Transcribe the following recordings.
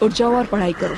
उठ जाओ और पढ़ाई करो।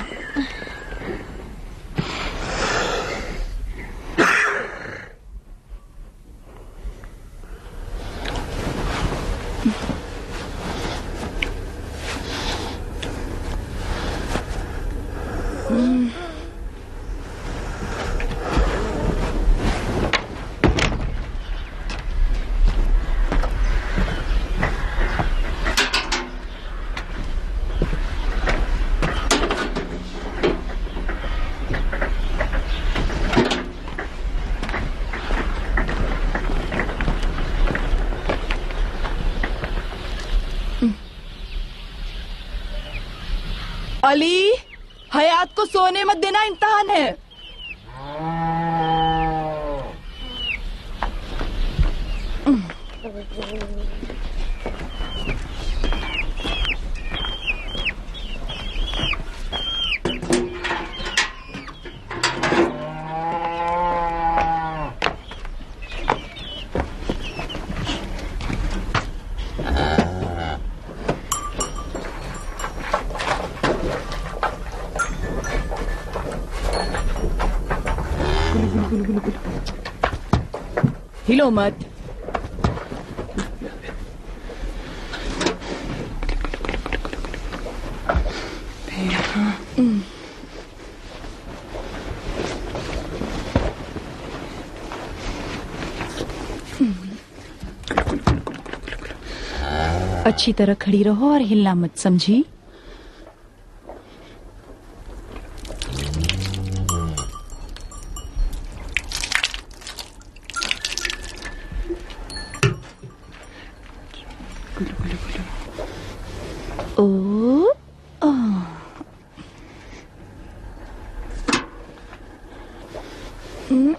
अली, हयात को सोने मत देना, इम्तिहान है। हिलो मत। अच्छी तरह खड़ी रहो और हिलना मत, समझी?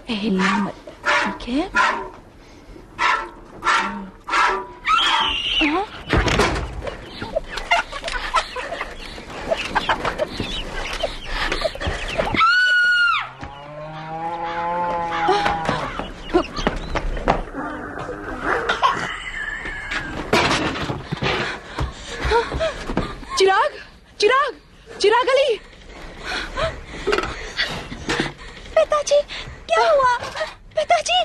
हिलना मत, ठीक है? चिराग, चिराग, चिराग अली। पिताजी, क्या हुआ? पिताजी,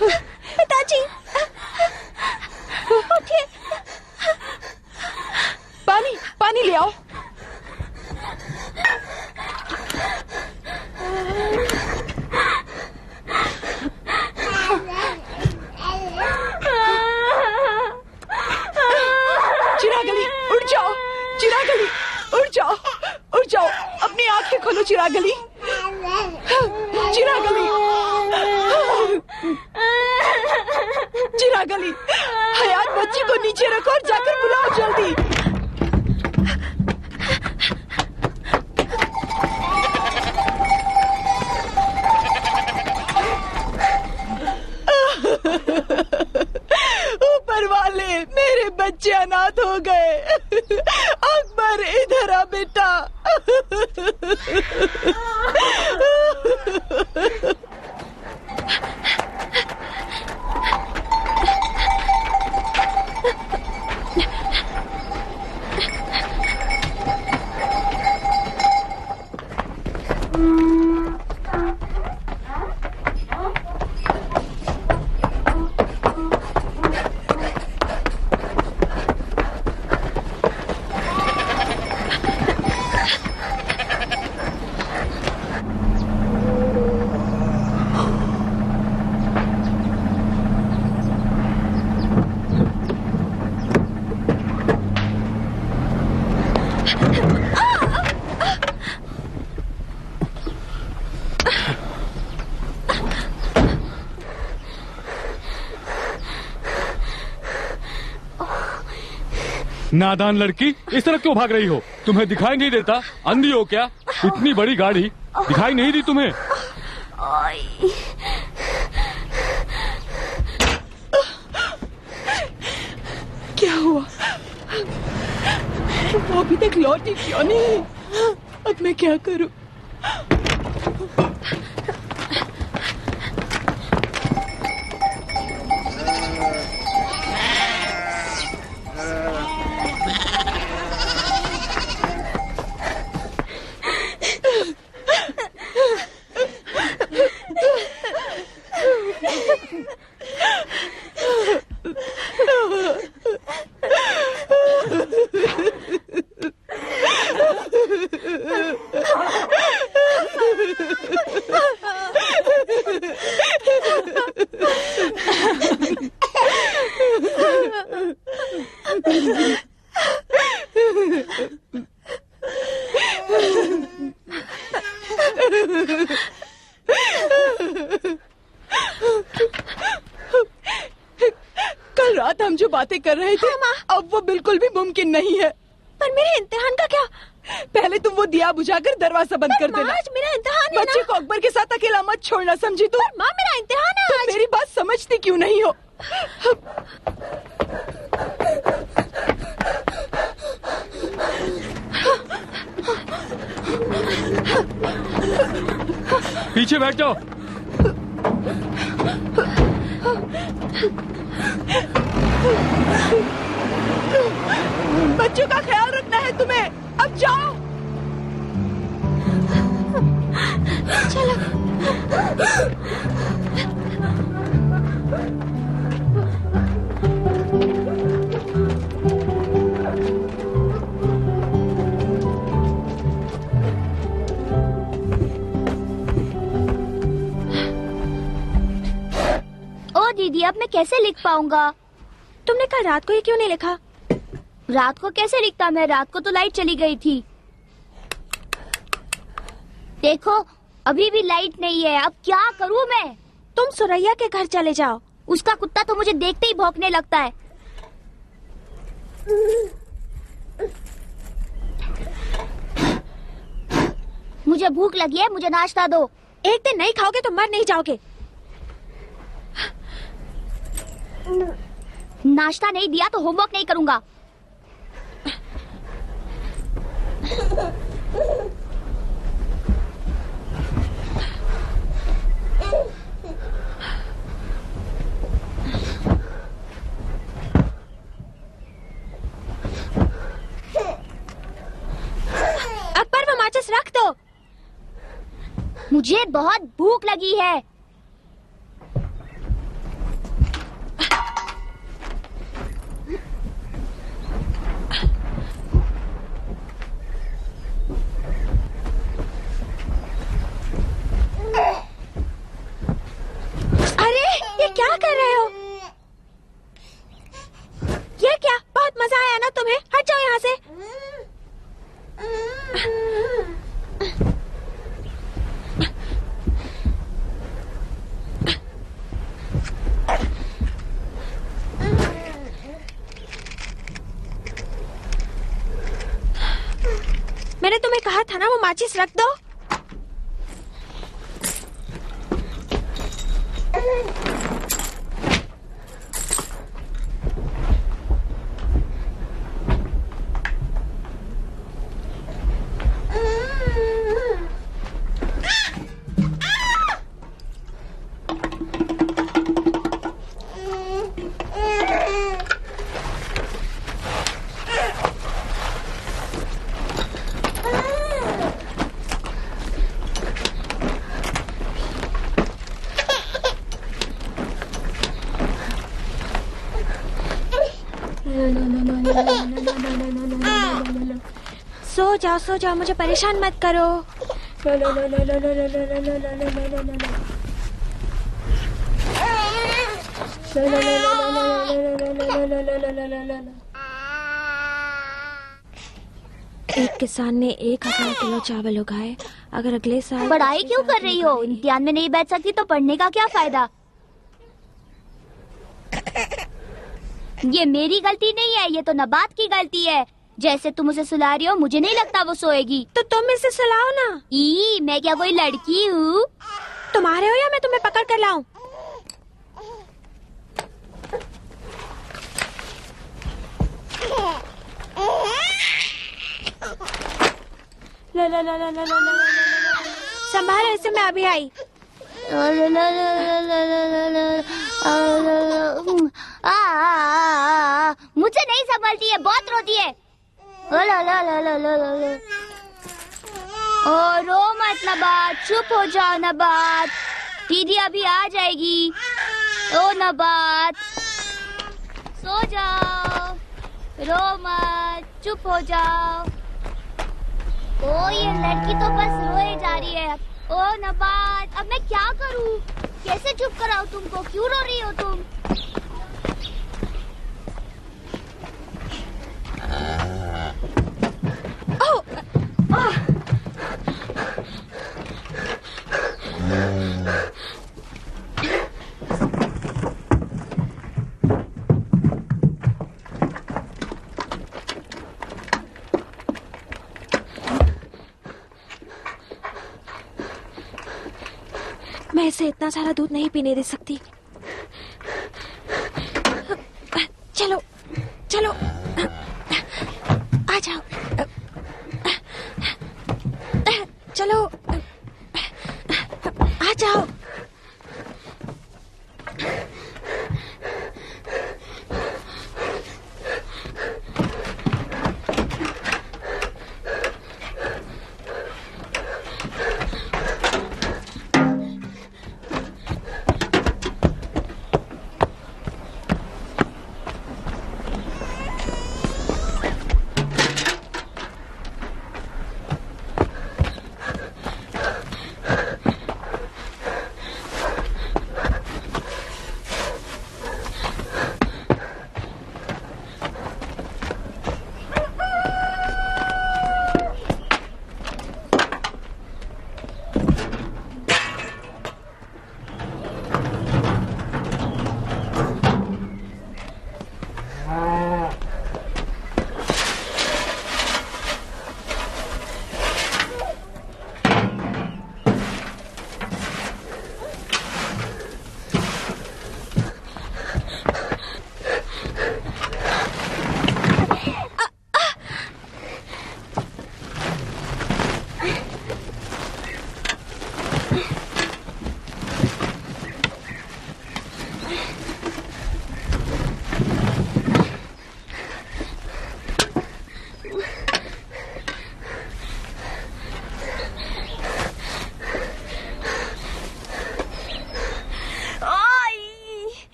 पिताजी, उठिए। पानी, पानी ले आओ। चिराग अली, उठ जाओ। चिराग अली, उठ जाओ, उठ जाओ। अपनी आंखें खोलो चिराग अली। चिराग अली, चिराग अली, हयात बच्ची को नीचे रखो और जाकर बुलाओ जल्दी। ऊपर वाले, मेरे बच्चे अनाथ हो गए। अकबर, इधर आ बेटा। नादान लड़की, इस तरह क्यों भाग रही हो? तुम्हें दिखाई नहीं देता? अंधी हो क्या? इतनी बड़ी गाड़ी दिखाई नहीं दी तुम्हें? क्या हुआ? वो अभी तक लौटी क्यों नहीं? अब मैं क्या करूं? कल रात हम जो बातें कर रहे थे अब वो बिल्कुल भी मुमकिन नहीं है। पर मेरे इम्तिहान का क्या? पहले तुम वो दिया बुझाकर दरवाजा बंद कर देना। आज मेरा इम्तिहान है बच्चे ना। को अकबर के साथ अकेला मत छोड़ना, समझी तू? माँ मेरा इम्तिहान है तुम आज। मेरी बात समझती क्यों नहीं हो? पीछे बैठ जाओ। बच्चों का ख्याल रखना है तुम्हें। अब जाओ। चलो। ओ दीदी, अब मैं कैसे लिख पाऊंगा? तुमने कल रात को ये क्यों नहीं लिखा? रात को कैसे लिखता मैं? रात को तो लाइट चली गई थी। देखो अभी भी लाइट नहीं है, अब क्या करूं मैं? तुम सुरैया के घर चले जाओ। उसका कुत्ता तो मुझे देखते ही भौंकने लगता है। मुझे भूख लगी है, मुझे नाश्ता दो। एक दिन नहीं खाओगे तो मर नहीं जाओगे। नाश्ता नहीं दिया तो होमवर्क नहीं करूंगा। अकबर वो माचिस रख दो। मुझे बहुत भूख लगी है। अरे ये क्या कर रहे हो? ये क्या? बहुत मजा आया ना तुम्हें? हट जाओ यहाँ से। मैंने तुम्हें कहा था ना वो माचिस रख दो। सो जाओ, मुझे परेशान मत करो। एक किसान ने 1000 किलो चावल उगाए। अगर अगले साल पढ़ाई क्यों कर रही हो? इम्तिहान में नहीं बैठ सकती तो पढ़ने का क्या फायदा? ये मेरी गलती नहीं है, ये तो नबात की गलती है। जैसे तुम उसे सुला रही हो, मुझे नहीं लगता वो सोएगी। तो तुम इसे सुलाओ ना। मैं क्या कोई लड़की हूँ? तुम्हारे हो या मैं तुम्हें पकड़ कर लाऊं? संभालो इसे, मैं अभी आई। मुझे नहीं संभलती है, बहुत रोती है। ओ रो मत नबात, चुप हो जाओ नबात, दीदी अभी आ जाएगी। ओ नबात सो जाओ, रो मत, चुप हो जाओ। ओ ये लड़की तो बस रोए जा रही है। ओ नबात, अब मैं क्या करूं? कैसे चुप कराऊं तुमको? क्यों रो रही हो तुम? मैं इसे इतना सारा दूध नहीं पीने दे सकती। चलो चलो, आ जाओ, चलो आ जाओ।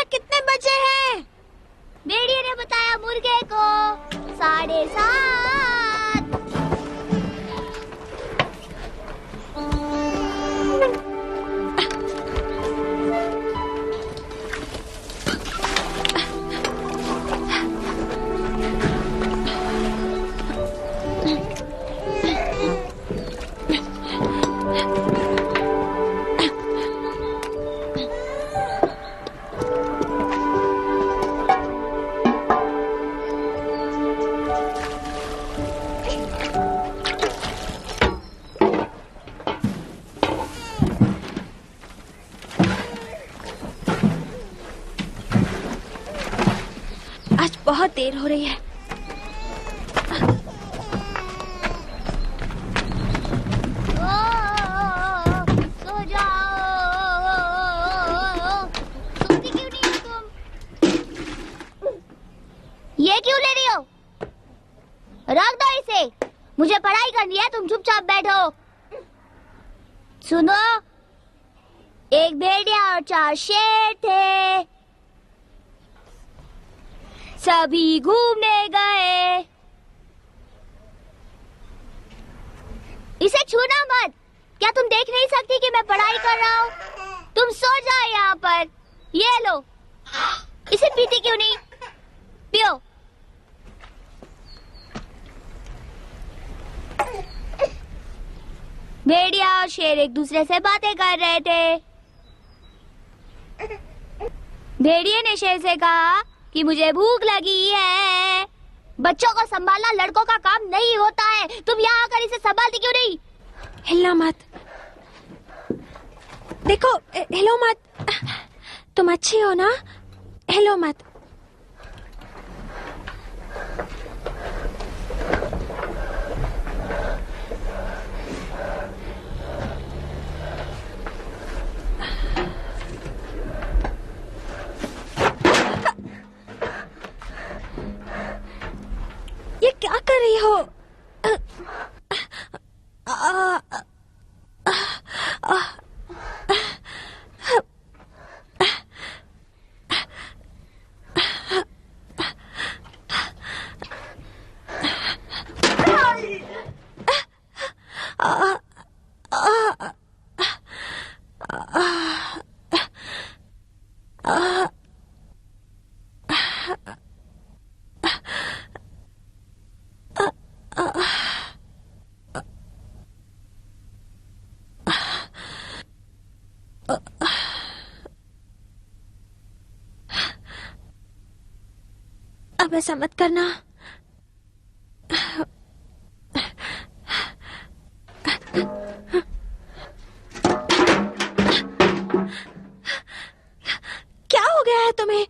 कितने बजे हैं? भेड़िए ने बताया मुर्गे को 7:30। आज बहुत देर हो रही है। सो जाओ। सोती क्यों नहीं हो तुम? ये क्यों ले रही हो? रख दो इसे। मुझे पढ़ाई करनी है, तुम चुपचाप बैठो। सुनो, एक भेड़िया और 4 शेर थे। सभी घूमने गए। इसे छूना मत। क्या तुम देख नहीं सकती कि मैं पढ़ाई कर रहा हूँ? तुम सो जाओ यहाँ पर। ये लो। इसे पीती क्यों नहीं? पियो। भेड़िया और शेर एक दूसरे से बातें कर रहे थे। भेड़िए ने शेर से कहा कि मुझे भूख लगी है। बच्चों को संभालना लड़कों का काम नहीं होता है। तुम यहाँ आकर इसे संभालती क्यों नहीं? हिलना मत। देखो, हिलो मत। तुम अच्छी हो ना? हिलो मत। ये क्या कर रही हो? अब ऐसा मत करना। क्या हो गया है तुम्हें?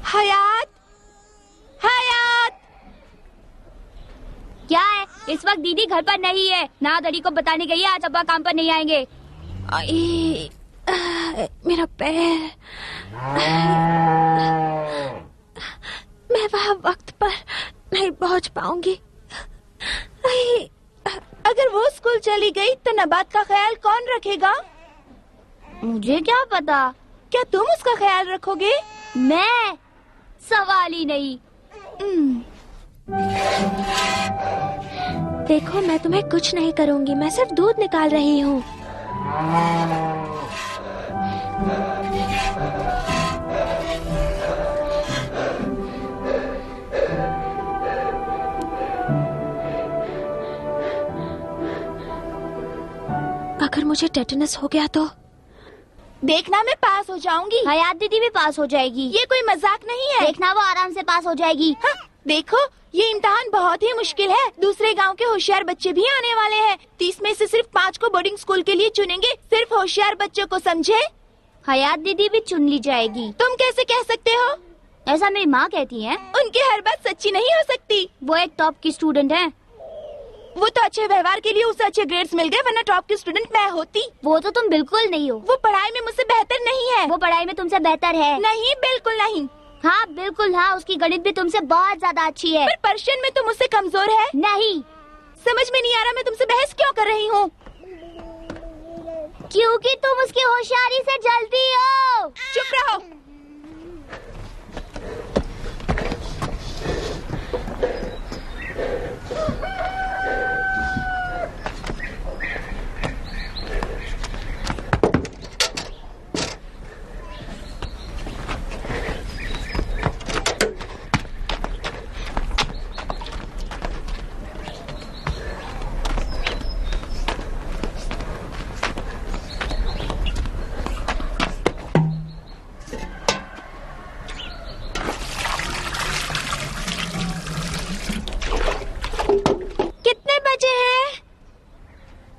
हयात, हयात। क्या है? इस वक्त दीदी घर पर नहीं है। ना डैडी को बताने गई है आज अब्बा काम पर नहीं आएंगे। मेरा पैर। मैं वहाँ वक्त पर नहीं पहुँच पाऊंगी। अगर वो स्कूल चली गई तो नबात का ख्याल कौन रखेगा? मुझे क्या पता। क्या तुम उसका ख्याल रखोगे? मैं? सवाल ही नहीं। देखो, मैं तुम्हें कुछ नहीं करूंगी। मैं सिर्फ दूध निकाल रही हूँ। अगर मुझे टेटनस हो गया तो? देखना, मैं पास हो जाऊंगी। हयात दीदी भी पास हो जाएगी। ये कोई मजाक नहीं है। देखना, वो आराम से पास हो जाएगी। हाँ, देखो, ये इम्तिहान बहुत ही मुश्किल है। दूसरे गांव के होशियार बच्चे भी आने वाले हैं। 30 में से सिर्फ 5 को बोर्डिंग स्कूल के लिए चुनेंगे। सिर्फ होशियार बच्चों को, समझे? हयात दीदी भी चुन ली जाएगी। तुम कैसे कह सकते हो? ऐसा मेरी माँ कहती है। उनकी हर बात सच्ची नहीं हो सकती। वो एक टॉप की स्टूडेंट है। वो तो अच्छे व्यवहार के लिए उसे अच्छे ग्रेड्स मिल गए, वरना टॉप की स्टूडेंट मैं होती। वो तो तुम बिल्कुल नहीं हो। वो पढ़ाई में मुझसे बेहतर नहीं है। वो पढ़ाई में तुमसे बेहतर है। नहीं, बिल्कुल नहीं। हाँ बिल्कुल हाँ, उसकी गणित भी तुमसे बहुत ज्यादा अच्छी है। पर पर्शियन में तुम मुझसे कमजोर है। नहीं, समझ में नहीं आ रहा मैं तुमसे बहस क्यों कर रही हूँ। क्योंकि तुम उसकी होशियारी से जलती हो। चुप रहो।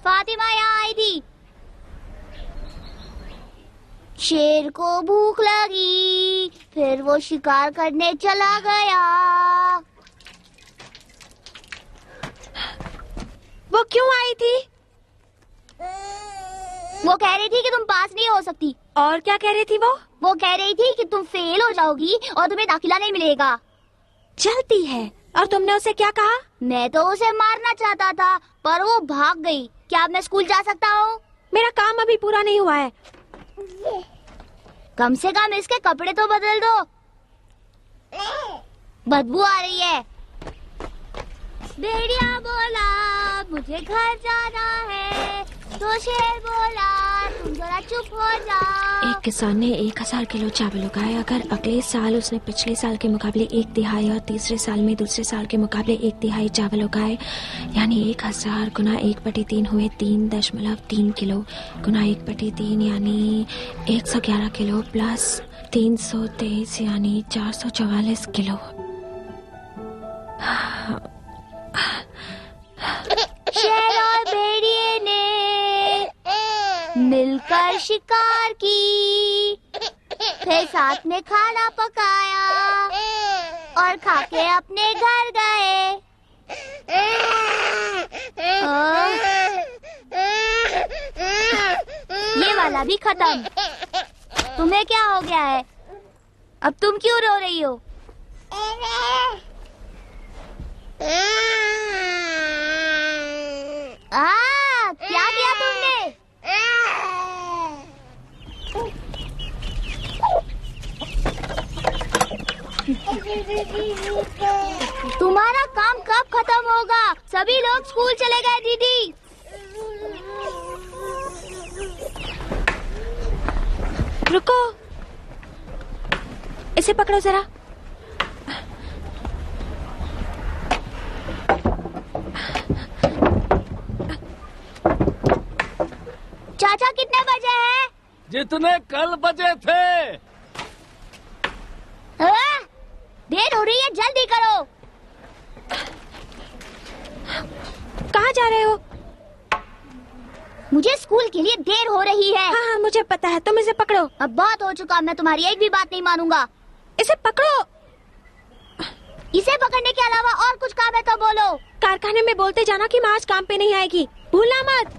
फातिमा यहाँ आई थी। शेर को भूख लगी, फिर वो शिकार करने चला गया। वो क्यों आई थी? वो कह रही थी कि तुम पास नहीं हो सकती। और क्या कह रही थी वो? वो कह रही थी कि तुम फेल हो जाओगी और तुम्हें दाखिला नहीं मिलेगा। चलती है। और तुमने उसे क्या कहा? मैं तो उसे मारना चाहता था, पर वो भाग गई। क्या अब मैं स्कूल जा सकता हूँ? मेरा काम अभी पूरा नहीं हुआ है। कम से कम इसके कपड़े तो बदल दो। बदबू आ रही है। भेड़िया बोला मुझे घर जाना है, तो शेर बोला तुम जरा चुप हो जाओ। एक किसान ने 1000 किलो चावल उगाए। अगर अगले साल उसने पिछले साल के मुकाबले 1/3 और तीसरे साल में दूसरे साल के मुकाबले 1/3 चावल उगाए, यानी 1000 गुना 1/3 हुए 3.3 किलो गुना 1/3 यानी 111 किलो प्लस 323 यानी 444 किलो। शेर और भेड़िए ने मिलकर शिकार की, फिर साथ में खाना पकाया और खा के अपने घर गए। ये वाला भी खत्म। तुम्हें क्या हो गया है? अब तुम क्यों रो रही हो? क्या किया तुमने? तुम्हारा काम कब खत्म होगा? सभी लोग स्कूल चले गए दीदी। रुको, इसे पकड़ो जरा। चाचा कितने बजे हैं? जितने कल बजे थे। देर हो रही है, जल्दी करो। कहाँ जा रहे हो? मुझे स्कूल के लिए देर हो रही है। हाँ हाँ मुझे पता है, तुम इसे पकड़ो। अब बहुत हो चुका, मैं तुम्हारी एक भी बात नहीं मानूंगा। इसे पकड़ो। इसे पकड़ने के अलावा और कुछ काम है तो बोलो। कारखाने में बोलते जाना कि मैं आज काम पे नहीं आएगी, भूलना मत।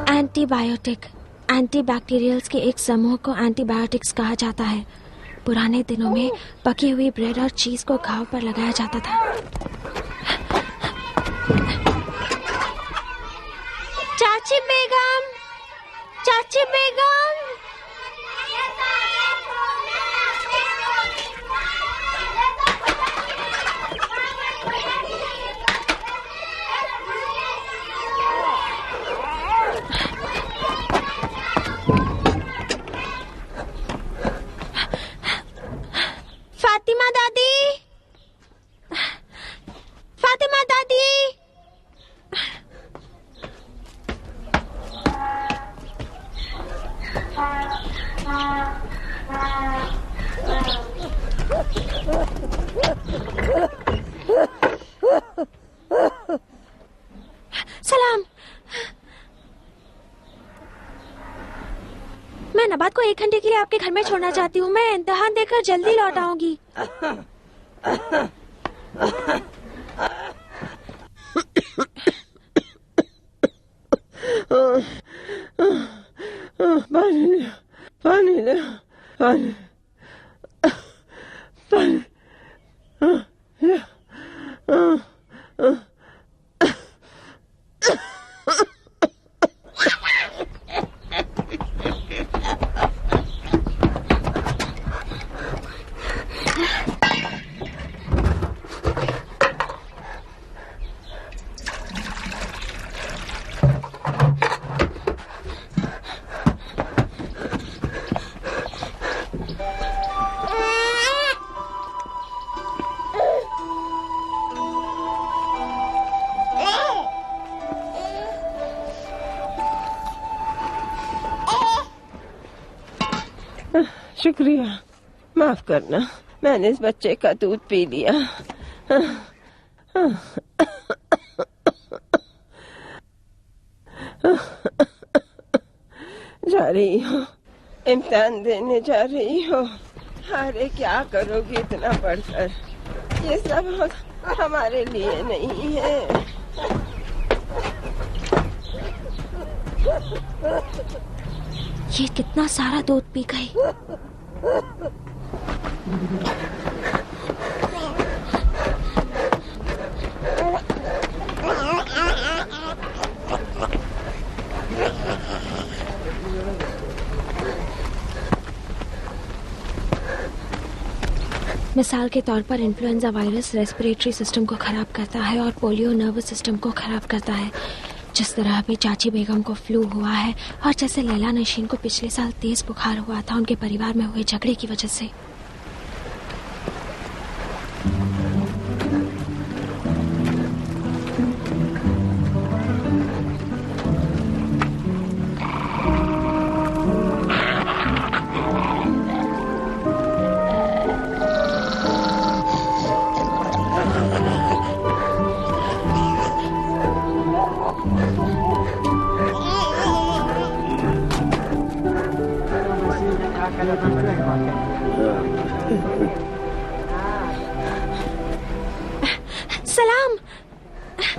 एंटीबायोटिक, एंटीबैक्टीरियल्स के एक समूह को एंटीबायोटिक्स कहा जाता है। पुराने दिनों में पकी हुई ब्रेड और चीज को घाव पर लगाया जाता था। चाची बेगम, चाची बेगम। फातिमा दादी, फातिमा दादी। सलाम। मैं नबात को 1 घंटे के लिए आपके घर में छोड़ना चाहती हूँ। मैं इम्तिहान देकर जल्दी लौट आऊंगी। पानी ले, पानी ले, पानी, पानी। शुक्रिया, माफ करना, मैंने इस बच्चे का दूध पी लिया। जा रही हो, इम्तिहान देने जा रही हो। अरे क्या करोगी इतना पढ़कर? ये सब हमारे लिए नहीं है। ये कितना सारा दूध पी गई। मिसाल के तौर पर इन्फ्लुएंजा वायरस रेस्पिरेटरी सिस्टम को खराब करता है और पोलियो नर्वस सिस्टम को खराब करता है। जिस तरह अभी चाची बेगम को फ्लू हुआ है और जैसे लैला नशीन को पिछले साल तेज बुखार हुआ था उनके परिवार में हुए झगड़े की वजह से।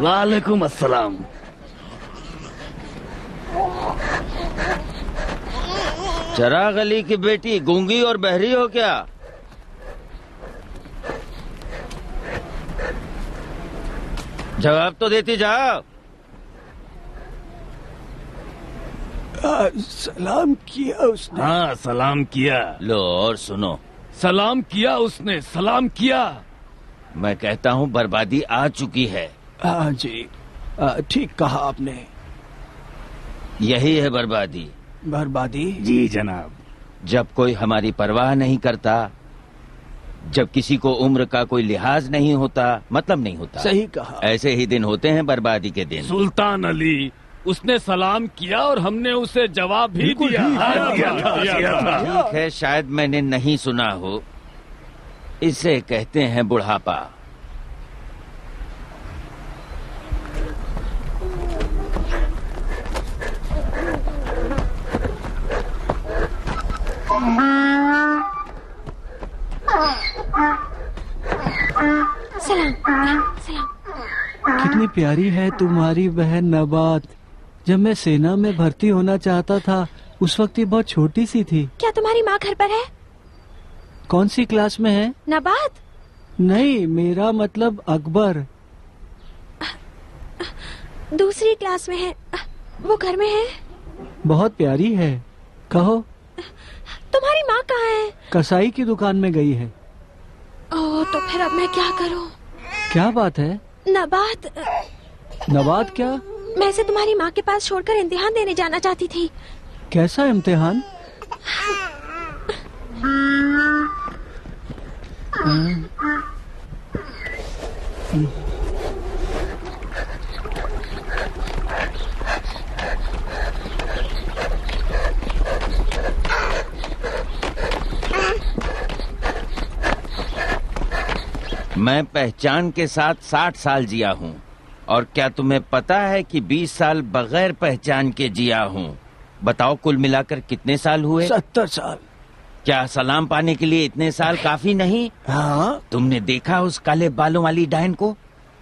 वालेकुम अस्सलाम। चिराग अली की बेटी गूंगी और बहरी हो क्या? जवाब तो देती जाओ। सलाम किया उसने। हाँ सलाम किया। लो और सुनो। सलाम किया उसने, सलाम किया। मैं कहता हूँ बर्बादी आ चुकी है। हाँ जी, ठीक कहा आपने। यही है बर्बादी। बर्बादी? जी जनाब। जब कोई हमारी परवाह नहीं करता, जब किसी को उम्र का कोई लिहाज नहीं होता, मतलब नहीं होता। सही कहा। ऐसे ही दिन होते हैं बर्बादी के दिन। सुल्तान अली, उसने सलाम किया और हमने उसे जवाब भी दिया। ठीक है, शायद मैंने नहीं सुना हो। इसे कहते हैं बुढ़ापा। सलाम। कितनी प्यारी है तुम्हारी बहन नबात। जब मैं सेना में भर्ती होना चाहता था उस वक्त ये बहुत छोटी सी थी। क्या तुम्हारी माँ घर पर है? कौन सी क्लास में है? नबात? नहीं, मेरा मतलब अकबर। दूसरी क्लास में है। वो घर में है। बहुत प्यारी है। कहो, तुम्हारी माँ कहाँ है? कसाई की दुकान में गई है। ओह, तो फिर अब मैं क्या करूँ? क्या बात है? नबात। नबात क्या? मैं इसे तुम्हारी माँ के पास छोड़कर इम्तिहान देने जाना चाहती थी। कैसा इम्तिहान? मैं पहचान के साथ 60 साल जिया हूँ। और क्या तुम्हें पता है कि 20 साल बगैर पहचान के जिया हूँ? बताओ कुल मिलाकर कितने साल हुए? 70 साल। क्या सलाम पाने के लिए इतने साल काफी नहीं? हाँ। तुमने देखा उस काले बालों वाली डायन को?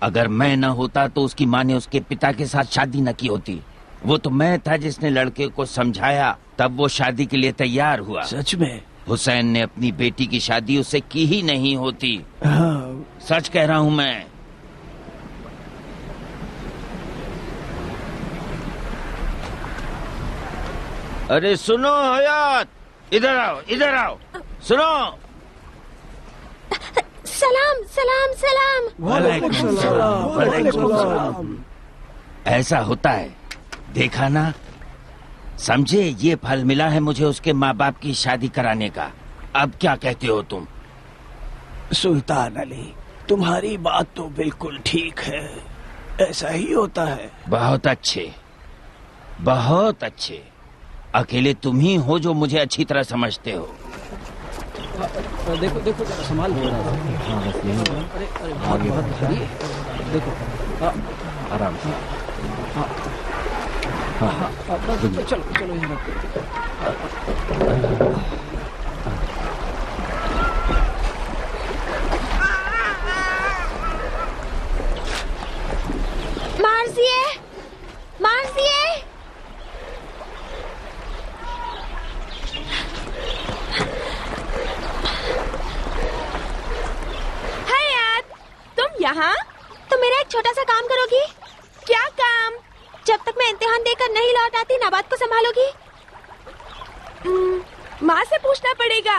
अगर मैं न होता तो उसकी माँ ने उसके पिता के साथ शादी न की होती। वो तो मैं था जिसने लड़के को समझाया, तब वो शादी के लिए तैयार हुआ। सच में? हुसैन ने अपनी बेटी की शादी उससे की ही नहीं होती। हाँ। सच कह रहा हूँ मैं। अरे सुनो हयात, इधर आओ, इधर आओ, सुनो। सलाम सलाम सलाम। वालेकुम सलाम। वालेकुम सलाम। ऐसा होता है, देखा ना? समझे, ये फल मिला है मुझे उसके माँ बाप की शादी कराने का। अब क्या कहते हो तुम? सुल्तान अली, तुम्हारी बात तो बिल्कुल ठीक है। ऐसा ही होता है। बहुत अच्छे, बहुत अच्छे। अकेले तुम ही हो जो मुझे अच्छी तरह समझते हो। देखो देखो, संभाल। अरे बहुत भारी है। देखो, आराम से। चलो चलो, यहाँ रखो। मार्जिए, मार्जिए। हयात, तुम यहाँ? तुम मेरा एक छोटा सा काम करोगी? क्या काम? जब तक मैं इम्तिहान देकर नहीं लौट आती, नबात को संभालोगी? माँ से पूछना पड़ेगा।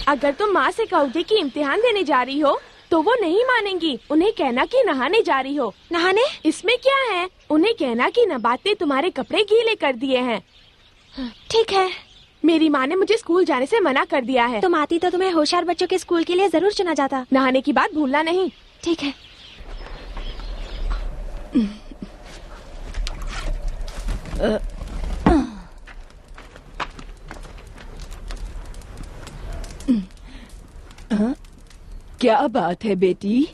अगर तुम माँ से कहोगे कि इम्तिहान देने जा रही हो तो वो नहीं मानेंगी। उन्हें कहना कि नहाने जा रही हो। नहाने? इसमें क्या है? उन्हें कहना कि नबात ने तुम्हारे कपड़े गीले कर दिए हैं। ठीक है। मेरी माँ ने मुझे स्कूल जाने से मना कर दिया है। तुम आती तो तुम्हें होशियार बच्चों के स्कूल के लिए जरूर चुना जाता। नहाने की बात भूलना नहीं। ठीक है। क्या बात है बेटी?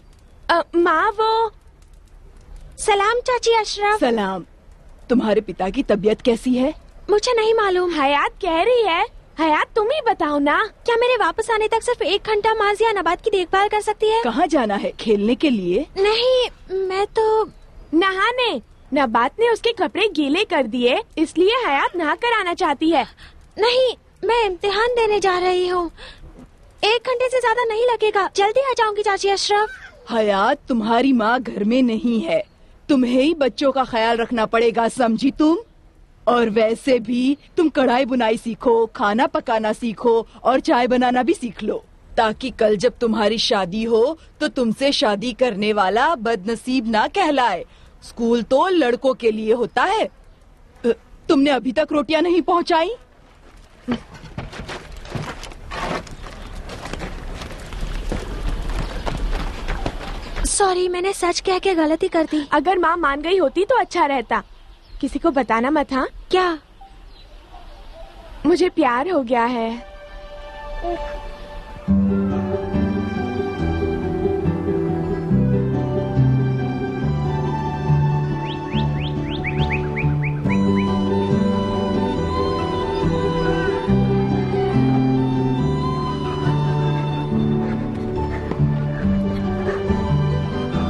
माँ वो। सलाम चाची अशरफ। सलाम। तुम्हारे पिता की तबीयत कैसी है? मुझे नहीं मालूम। हयात कह रही है। हयात तुम ही बताओ ना, क्या मेरे वापस आने तक सिर्फ 1 घंटा माजिया नबात की देखभाल कर सकती है? कहाँ जाना है? खेलने के लिए? नहीं, मैं तो नहाने। नबात ने उसके कपड़े गीले कर दिए, इसलिए हयात नहा कर आना चाहती है। नहीं, मैं इम्तिहान देने जा रही हूँ। 1 घंटे से ज्यादा नहीं लगेगा। जल्दी आ जाऊंगी चाची अशरफ। हयात, तुम्हारी माँ घर में नहीं है, तुम्हें ही बच्चों का ख्याल रखना पड़ेगा, समझी तुम? और वैसे भी तुम कढ़ाई बुनाई सीखो, खाना पकाना सीखो और चाय बनाना भी सीख लो, ताकि कल जब तुम्हारी शादी हो तो तुमसे शादी करने वाला बदनसीब ना कहलाए। स्कूल तो लड़कों के लिए होता है। तुमने अभी तक रोटियां नहीं पहुंचाई? सॉरी, मैंने सच कह के गलती कर दी। अगर माँ मान गई होती तो अच्छा रहता। किसी को बताना मत। हाँ, क्या? मुझे प्यार हो गया है।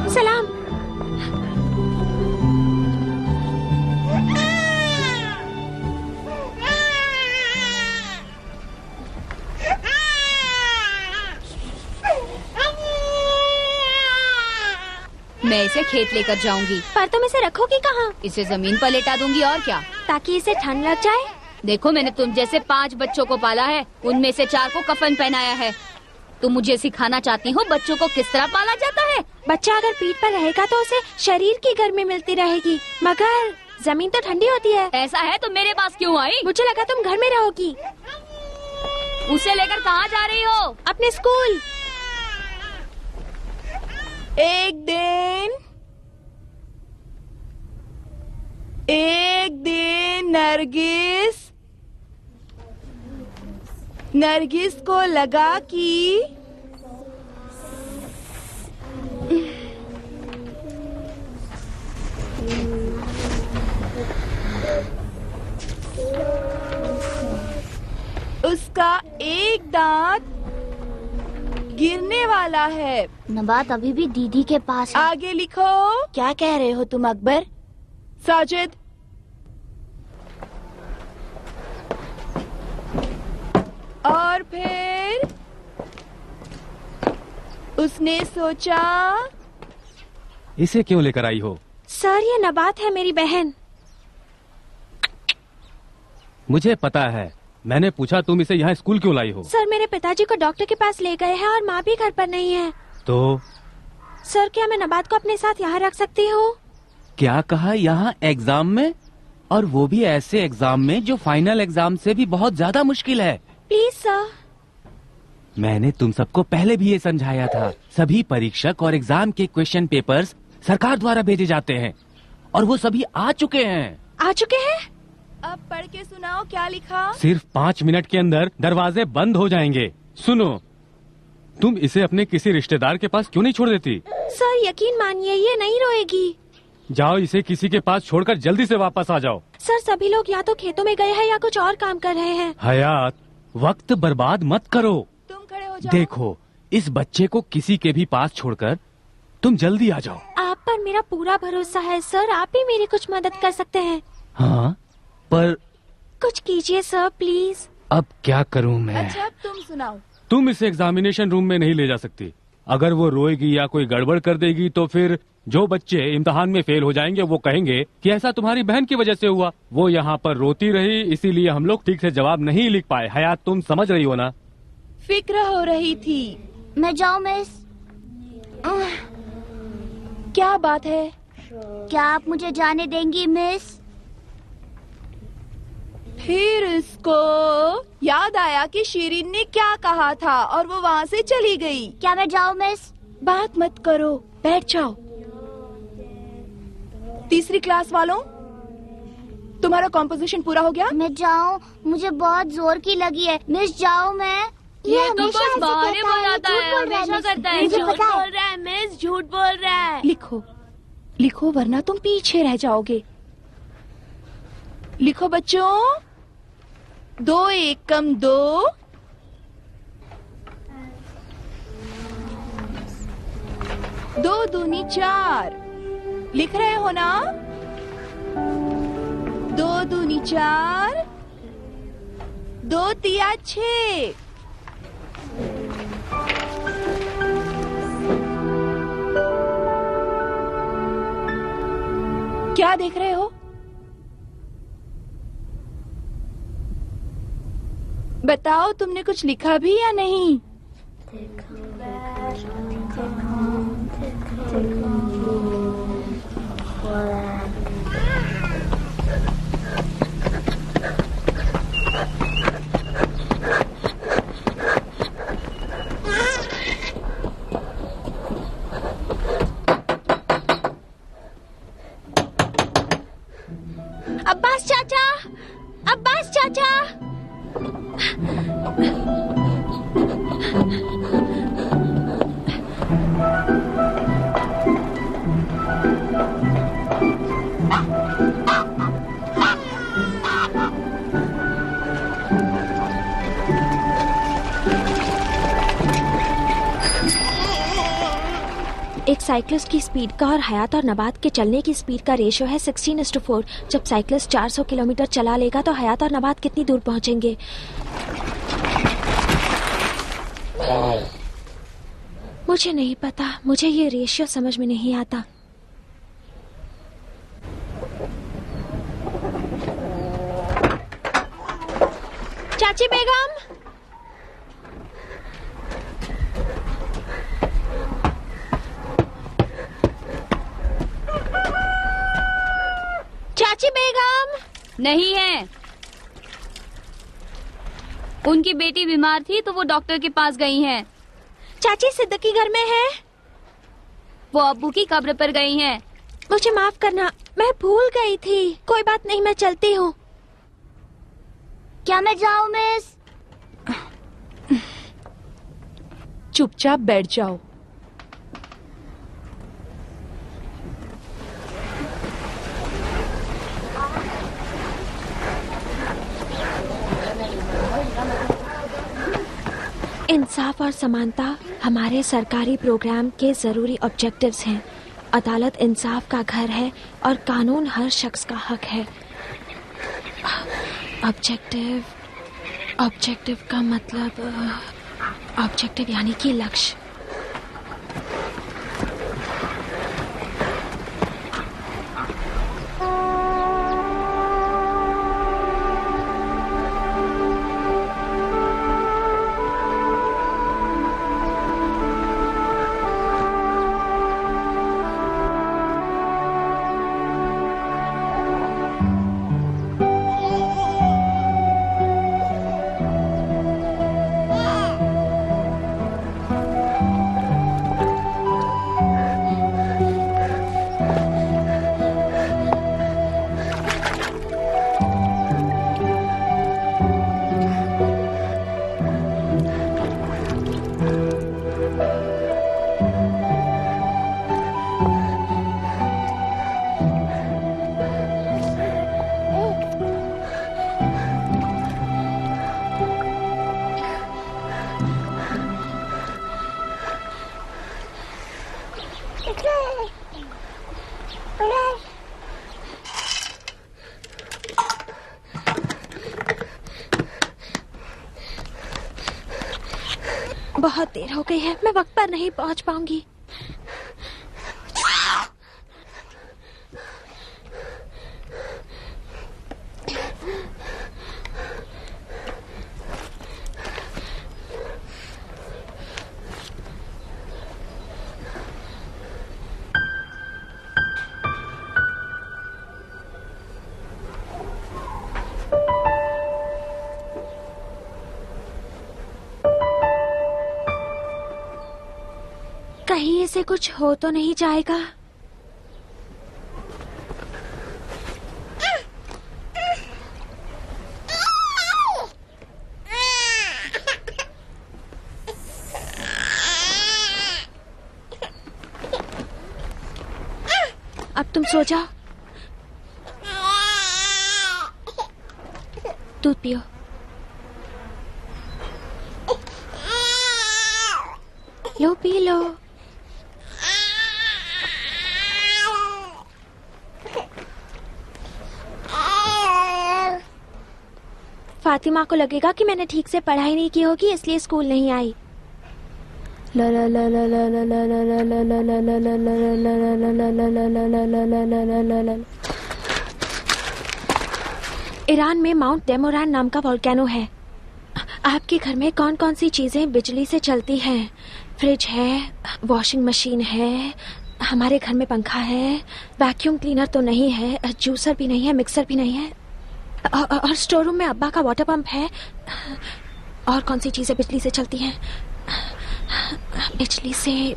सलाम। मैं इसे खेत लेकर जाऊंगी। पर तुम इसे रखोगी कहाँ? इसे जमीन पर लेटा दूंगी और क्या। ताकि इसे ठंड लग जाए। देखो, मैंने तुम जैसे 5 बच्चों को पाला है, उनमें से 4 को कफन पहनाया है। तुम मुझे सिखाना चाहती हो बच्चों को किस तरह पाला जाता है? बच्चा अगर पीठ पर रहेगा तो उसे शरीर की गर्मी मिलती रहेगी, मगर जमीन तो ठंडी होती है। ऐसा है तो मेरे पास क्यों आई? मुझे लगा तुम घर में रहोगी। उसे लेकर कहाँ जा रही हो? अपने स्कूल। एक दिन नरगिस को लगा कि उसका एक दांत गिरने वाला है। नबात अभी भी दीदी के पास है। आगे लिखो। क्या कह रहे हो तुम अकबर? साजिद, और फिर उसने सोचा। इसे क्यों लेकर आई हो? सर, ये नबात है, मेरी बहन। मुझे पता है, मैंने पूछा तुम इसे यहाँ स्कूल क्यों लाई हो? सर, मेरे पिताजी को डॉक्टर के पास ले गए हैं और माँ भी घर पर नहीं है। तो सर, क्या मैं नबात को अपने साथ यहाँ रख सकती हूँ? क्या कहा? यहाँ एग्जाम में? और वो भी ऐसे एग्जाम में जो फाइनल एग्जाम से भी बहुत ज्यादा मुश्किल है। Please sir. मैंने तुम सबको पहले भी ये समझाया था, सभी परीक्षक और एग्जाम के क्वेश्चन पेपर्स सरकार द्वारा भेजे जाते हैं और वो सभी आ चुके हैं। आ चुके हैं? अब पढ़ के सुनाओ, क्या लिखा? सिर्फ 5 मिनट के अंदर दरवाजे बंद हो जाएंगे। सुनो, तुम इसे अपने किसी रिश्तेदार के पास क्यों नहीं छोड़ देती? सर, यकीन मानिए ये नहीं रोएगी। जाओ, इसे किसी के पास छोड़कर जल्दी से वापस आ जाओ। सर, सभी लोग या तो खेतों में गए हैं या कुछ और काम कर रहे हैं। हयात, वक्त बर्बाद मत करो। तुम खड़े हो जाओ। देखो, इस बच्चे को किसी के भी पास छोड़कर तुम जल्दी आ जाओ। आप पर मेरा पूरा भरोसा है सर, आप ही मेरी कुछ मदद कर सकते हैं। हाँ, पर कुछ कीजिए सर, प्लीज। अब क्या करूँ मैं? अच्छा, अब तुम सुनाओ। तुम इसे एग्जामिनेशन रूम में नहीं ले जा सकती। अगर वो रोएगी या कोई गड़बड़ कर देगी तो फिर जो बच्चे इम्तिहान में फेल हो जाएंगे वो कहेंगे कि ऐसा तुम्हारी बहन की वजह से हुआ। वो यहाँ पर रोती रही, इसीलिए हम लोग ठीक से जवाब नहीं लिख पाए। हयात, तुम समझ रही हो ना? फिक्र हो रही थी। मैं जाऊँ मिस? क्या बात है? क्या आप मुझे जाने देंगी मिस? फिर इसको याद आया कि शिरीन ने क्या कहा था और वो वहाँ से चली गई। क्या मैं जाऊँ मिस? बात मत करो, बैठ जाओ। तीसरी क्लास वालों, तुम्हारा कॉम्पोजिशन पूरा हो गया? मैं जाऊँ? मुझे बहुत जोर की लगी है मिस। जाऊँ मैं? ये तो हमेशा बस ऐसे बहाने कहता है, बनाता है, झूठ बोल रहा हमेशा मिस। करता है। मुझे झूठ पता है। बोल रहा है मिस, झूठ बोल रहा है। लिखो लिखो, वरना तुम पीछे रह जाओगे। लिखो बच्चों। 2 एकम 2, 2 दूनी 4। लिख रहे हो ना? 2 दूनी 4, 2 तिया 6। क्या देख रहे हो? बताओ, तुमने कुछ लिखा भी या नहीं? अब्बास चाचा, अब्बास चाचा। एक साइक्लिस्ट की स्पीड का और हयात और नबात के चलने की स्पीड का रेशियो है 16:4। जब साइक्लिस्ट 400 किलोमीटर चला लेगा तो हयात और नबात कितनी दूर पहुंचेंगे? मुझे नहीं पता, मुझे ये रेशियो समझ में नहीं आता। चाची बेगम, चाची बेगम। नहीं है। उनकी बेटी बीमार थी तो वो डॉक्टर के पास गई हैं। चाची सिद्दीकी घर में है। वो अब्बू की कब्र पर गई हैं। मुझे माफ करना, मैं भूल गई थी। कोई बात नहीं, मैं चलती हूँ। क्या मैं जाऊँ मिस? चुपचाप बैठ जाओ। इंसाफ और समानता हमारे सरकारी प्रोग्राम के जरूरी ऑब्जेक्टिव्स हैं। अदालत इंसाफ का घर है और कानून हर शख्स का हक है। ऑब्जेक्टिव का मतलब ऑब्जेक्टिव यानी कि लक्ष्य। बहुत देर हो गई है, मैं वक्त पर नहीं पहुंच पाऊंगी। कहीं इसे कुछ हो तो नहीं जाएगा? अब तुम सो जाओ, दूध पियो। लो पी लो। फातिमा को लगेगा कि मैंने ठीक से पढ़ाई नहीं की होगी इसलिए स्कूल नहीं आई। ईरान में माउंट डेमोरान नाम का वोल्केनो है। आपके घर में कौन कौन सी चीजें बिजली से चलती हैं? फ्रिज है, वॉशिंग मशीन है, हमारे घर में पंखा है, वैक्यूम क्लीनर तो नहीं है, जूसर भी नहीं है, मिक्सर भी नहीं है, और स्टोर रूम में अब्बा का वाटर पंप है। और कौन सी चीजें बिजली से चलती हैं? बिजली से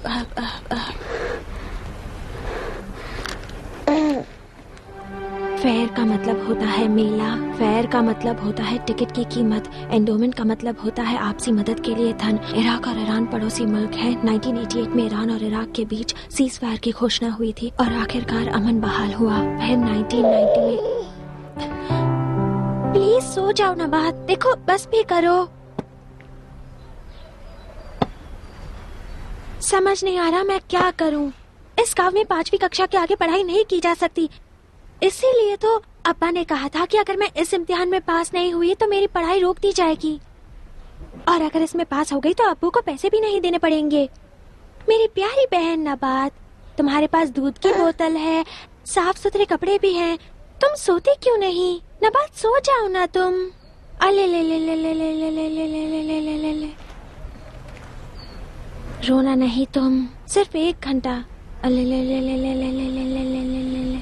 फेयर का मतलब होता है मेला, फेयर का मतलब होता है टिकट की कीमत, एंडोमेंट का मतलब होता है आपसी मदद के लिए धन। इराक और ईरान पड़ोसी मुल्क हैं। 1988 में ईरान और इराक के बीच सीज फायर की घोषणा हुई थी और आखिरकार अमन बहाल हुआ। फिर 1990 में। प्लीज सो जाओ ना, बात देखो, बस भी करो। समझ नहीं आ रहा मैं क्या करूं। इस गांव में 5वीं कक्षा के आगे पढ़ाई नहीं की जा सकती, इसीलिए तो अब्बा ने कहा था कि अगर मैं इस इम्तिहान में पास नहीं हुई तो मेरी पढ़ाई रोक दी जाएगी, और अगर इसमें पास हो गई तो अब्बू को पैसे भी नहीं देने पड़ेंगे। मेरी प्यारी बहन नबात, तुम्हारे पास दूध की बोतल है, साफ सुथरे कपड़े भी हैं, तुम सोती क्यों नहीं? नबात सो जाओ ना तुम। अले ले ले ले ले ले ले ले ले ले ले ले ले ले ले। रोना नहीं तुम, सिर्फ 1 घंटा। अले ले ले ले ले ले ले ले ले ले ले ले ले।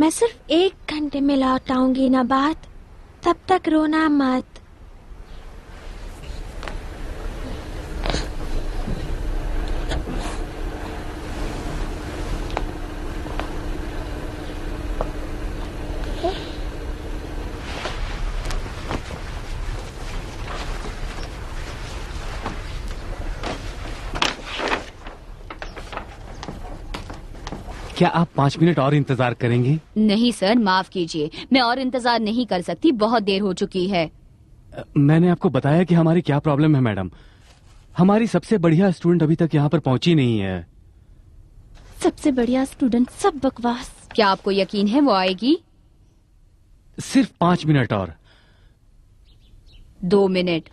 मैं सिर्फ 1 घंटे में लौट आऊंगी नबात, तब तक रोना मत। क्या आप 5 मिनट और इंतजार करेंगी? नहीं सर, माफ कीजिए, मैं और इंतजार नहीं कर सकती, बहुत देर हो चुकी है। मैंने आपको बताया कि हमारी क्या प्रॉब्लम है मैडम। हमारी सबसे बढ़िया स्टूडेंट अभी तक यहाँ पर पहुँची नहीं है। सबसे बढ़िया स्टूडेंट, सब बकवास। क्या आपको यकीन है वो आएगी? सिर्फ 5 मिनट और। 2 मिनट।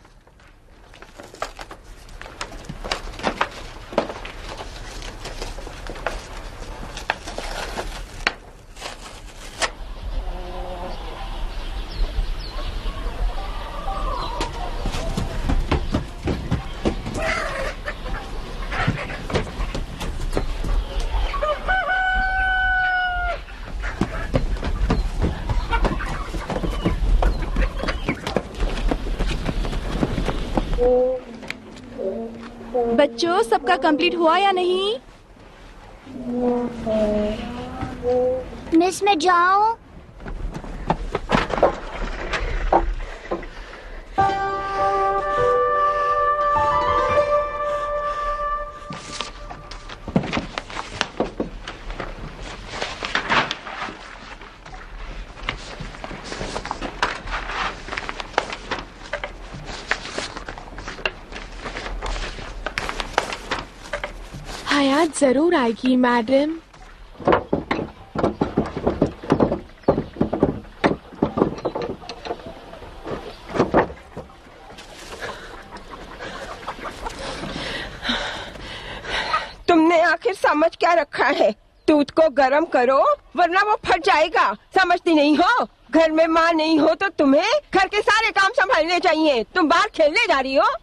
बच्चों, सबका कंप्लीट हुआ या नहीं? मिस, मैं जाऊं? हयात जरूर आएगी मैडम। तुमने आखिर समझ क्या रखा है? दूध को गर्म करो वरना वो फट जाएगा। समझती नहीं हो? घर में माँ नहीं हो तो तुम्हें घर के सारे काम संभालने चाहिए। तुम बाहर खेलने जा रही हो?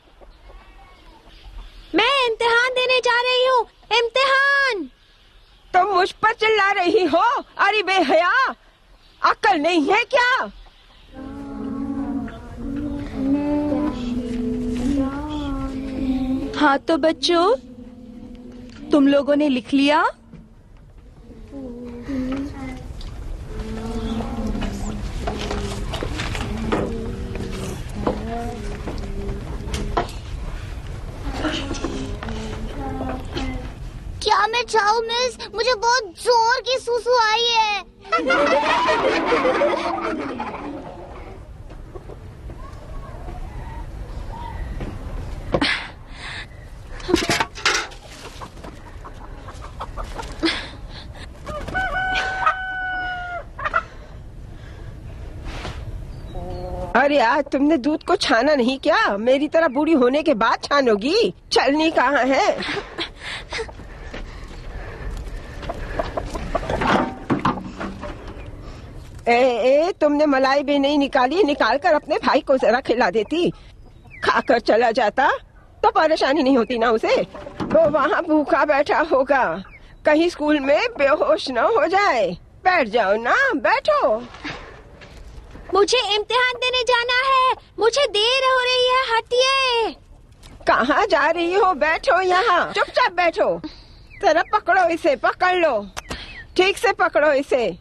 मैं इम्तिहान देने जा रही हूँ। इम्तिहान। तुम मुझ पर चिल्ला रही हो? अरे बेहया, अक्ल नहीं है क्या? हाँ तो बच्चों, तुम लोगों ने लिख लिया? क्या मैं जाऊँ मिस? मुझे बहुत जोर की सुसु आई है। अरे आज तुमने दूध को छाना नहीं क्या? मेरी तरह बूढ़ी होने के बाद छानोगी? चलनी कहाँ है? तुमने मलाई भी नहीं निकाली, निकाल कर अपने भाई को जरा खिला देती। खाकर चला जाता तो परेशानी नहीं होती ना उसे। वो वहाँ भूखा बैठा होगा, कहीं स्कूल में बेहोश न हो जाए। बैठ जाओ ना, बैठो। मुझे इम्तिहान देने जाना है, मुझे देर हो रही है, हटिए। कहाँ जा रही हो? बैठो यहाँ, चुपचाप बैठो। जरा पकड़ो इसे, पकड़ लो, ठीक से पकड़ो इसे।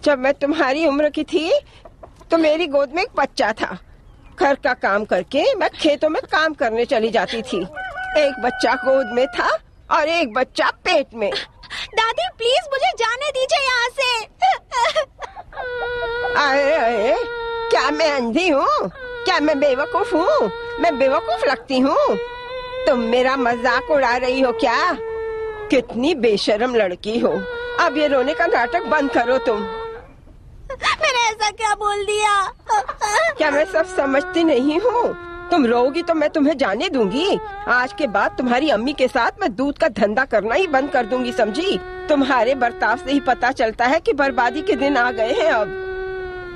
जब मैं तुम्हारी उम्र की थी तो मेरी गोद में एक बच्चा था। घर का काम करके मैं खेतों में काम करने चली जाती थी। एक बच्चा गोद में था और एक बच्चा पेट में। दादी प्लीज मुझे जाने दीजिए यहाँ से। अरे क्या मैं अंधी हूँ? क्या मैं बेवकूफ हूँ? मैं बेवकूफ लगती हूँ? तुम मेरा मजाक उड़ा रही हो क्या? कितनी बेशर्म लड़की हो। अब ये रोने का नाटक बंद करो तुम। मैंने ऐसा क्या बोल दिया? क्या मैं सब समझती नहीं हूँ? तुम रोगी तो मैं तुम्हें जाने दूंगी। आज के बाद तुम्हारी अम्मी के साथ मैं दूध का धंधा करना ही बंद कर दूंगी, समझी? तुम्हारे बर्ताव से ही पता चलता है कि बर्बादी के दिन आ गए हैं अब।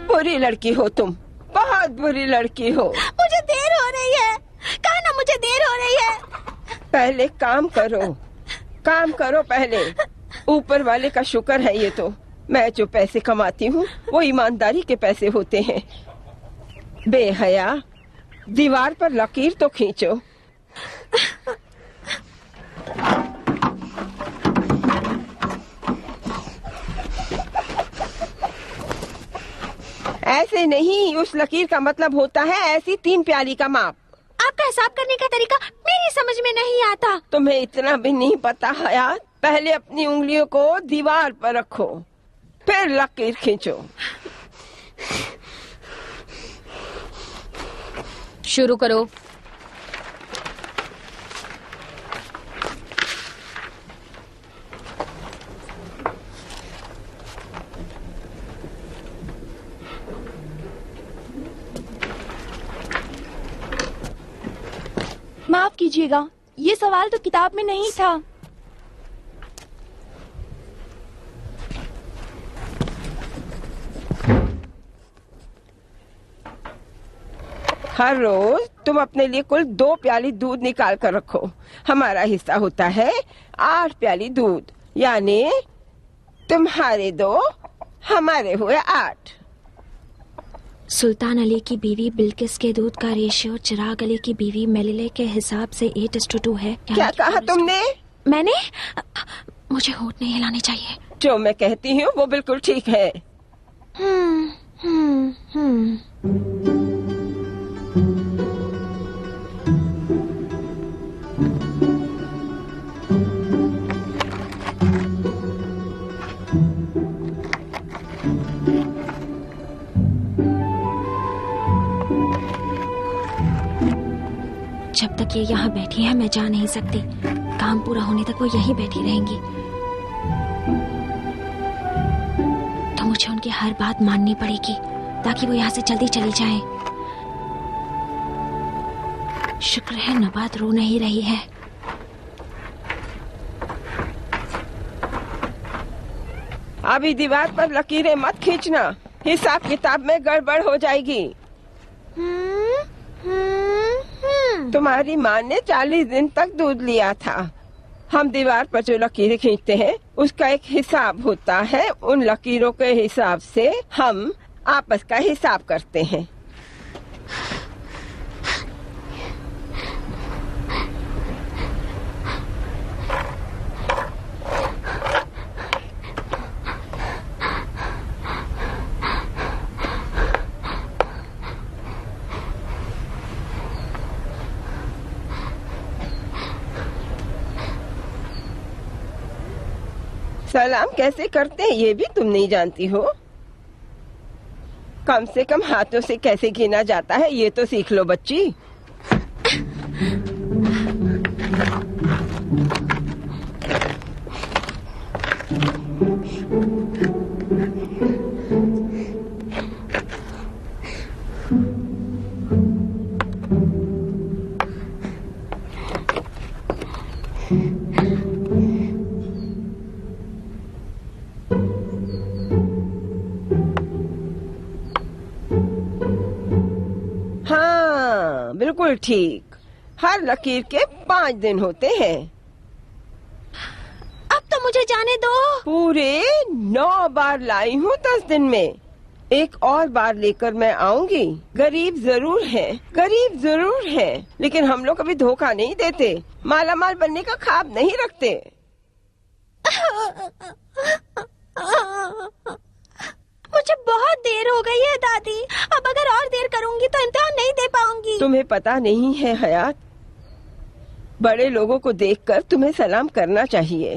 बुरी लड़की हो तुम, बहुत बुरी लड़की हो। मुझे देर हो रही है, कहा ना मुझे देर हो रही है। पहले काम करो, काम करो पहले। ऊपर वाले का शुक्र है ये तो। मैं जो पैसे कमाती हूँ वो ईमानदारी के पैसे होते हैं। बेहया, दीवार पर लकीर तो खींचो। ऐसे नहीं, उस लकीर का मतलब होता है ऐसी 3 प्याली का माप। आपका हिसाब करने का तरीका मेरी समझ में नहीं आता। तुम्हें इतना भी नहीं पता हयात? पहले अपनी उंगलियों को दीवार पर रखो, फिर लकीर खींचो। शुरू करो। माफ कीजिएगा, ये सवाल तो किताब में नहीं था। हर रोज तुम अपने लिए कुल 2 प्याली दूध निकाल कर रखो। हमारा हिस्सा होता है 8 प्याली दूध, यानी तुम्हारे 2, हमारे हुए 8। सुल्तान अली की बीवी बिल्किस के दूध का रेशियो चिराग अली की बीवी मेलिले के हिसाब से 8:2 है। क्या कहा तुमने? मैंने, मुझे होठ नहीं हिलाने चाहिए। जो मैं कहती हूँ वो बिल्कुल ठीक है। जब तक ये यहाँ बैठी है मैं जा नहीं सकती। काम पूरा होने तक वो यहीं बैठी रहेंगी। तो मुझे उनकी हर बात माननी पड़ेगी ताकि वो यहाँ से जल्दी चली जाए। शुक्र है नबात रो नहीं रही है। अभी दीवार पर लकीरें मत खींचना, हिसाब किताब में गड़बड़ हो जाएगी। तुम्हारी माँ ने 40 दिन तक दूध लिया था। हम दीवार पर जो लकीरें खींचते हैं उसका एक हिसाब होता है। उन लकीरों के हिसाब से हम आपस का हिसाब करते हैं। सलाम कैसे करते हैं ये भी तुम नहीं जानती हो? कम से कम हाथों से कैसे गिना जाता है ये तो सीख लो बच्ची। बिल्कुल ठीक। हर लकीर के 5 दिन होते हैं। अब तो मुझे जाने दो। पूरे 9 बार लाई हूँ 10 दिन में। एक और बार लेकर मैं आऊंगी। गरीब जरूर है, लेकिन हम लोग कभी धोखा नहीं देते। माला माल बनने का ख्वाब नहीं रखते। मुझे बहुत देर हो गई है दादी। अब अगर और देर करूंगी तो इम्तिहान नहीं दे पाऊंगी। तुम्हें पता नहीं है हयात, बड़े लोगों को देखकर तुम्हें सलाम करना चाहिए,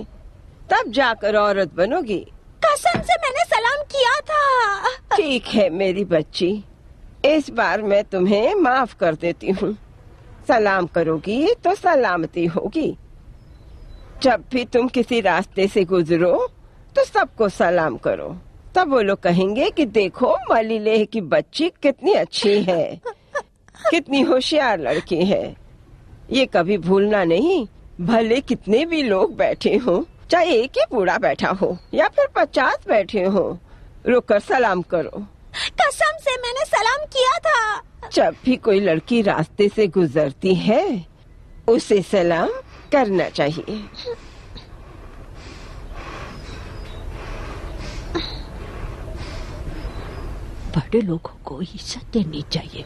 तब जाकर औरत बनोगी। कसम से मैंने सलाम किया था। ठीक है मेरी बच्ची, इस बार मैं तुम्हें माफ कर देती हूँ। सलाम करोगी तो सलामती होगी। जब भी तुम किसी रास्ते से गुजरो तो सबको सलाम करो, तब वो लोग कहेंगे कि देखो मलिलेह की बच्ची कितनी अच्छी है, कितनी होशियार लड़की है। ये कभी भूलना नहीं। भले कितने भी लोग बैठे हों, चाहे एक ही बूढ़ा बैठा हो या फिर 50 बैठे हो, रुककर सलाम करो। कसम से मैंने सलाम किया था। जब भी कोई लड़की रास्ते से गुजरती है उसे सलाम करना चाहिए। बड़े लोगों को इज्जत देनी चाहिए।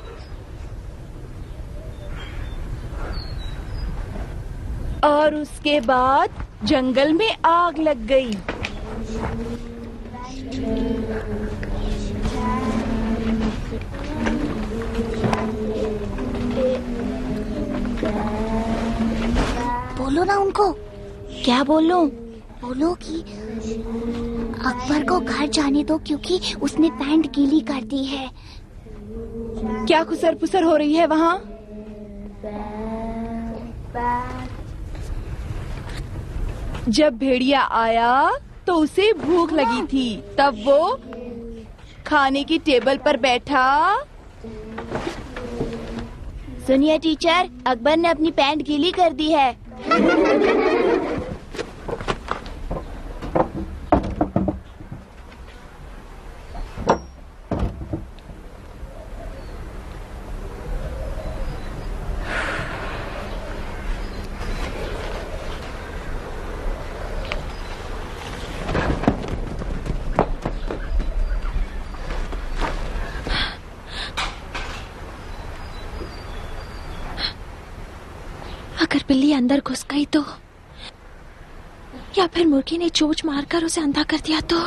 और उसके बाद जंगल में आग लग गई। बोलो ना उनको। क्या बोलूं? बोलो कि अकबर को घर जाने दो क्योंकि उसने पैंट गीली कर दी है। क्या खुसर पुसर हो रही है वहाँ? जब भेड़िया आया तो उसे भूख लगी थी, तब वो खाने की टेबल पर बैठा। सुनिए टीचर, अकबर ने अपनी पैंट गीली कर दी है। अगर बिल्ली अंदर घुस गई तो, या फिर मुर्गी ने चोंच मारकर उसे अंधा कर दिया तो।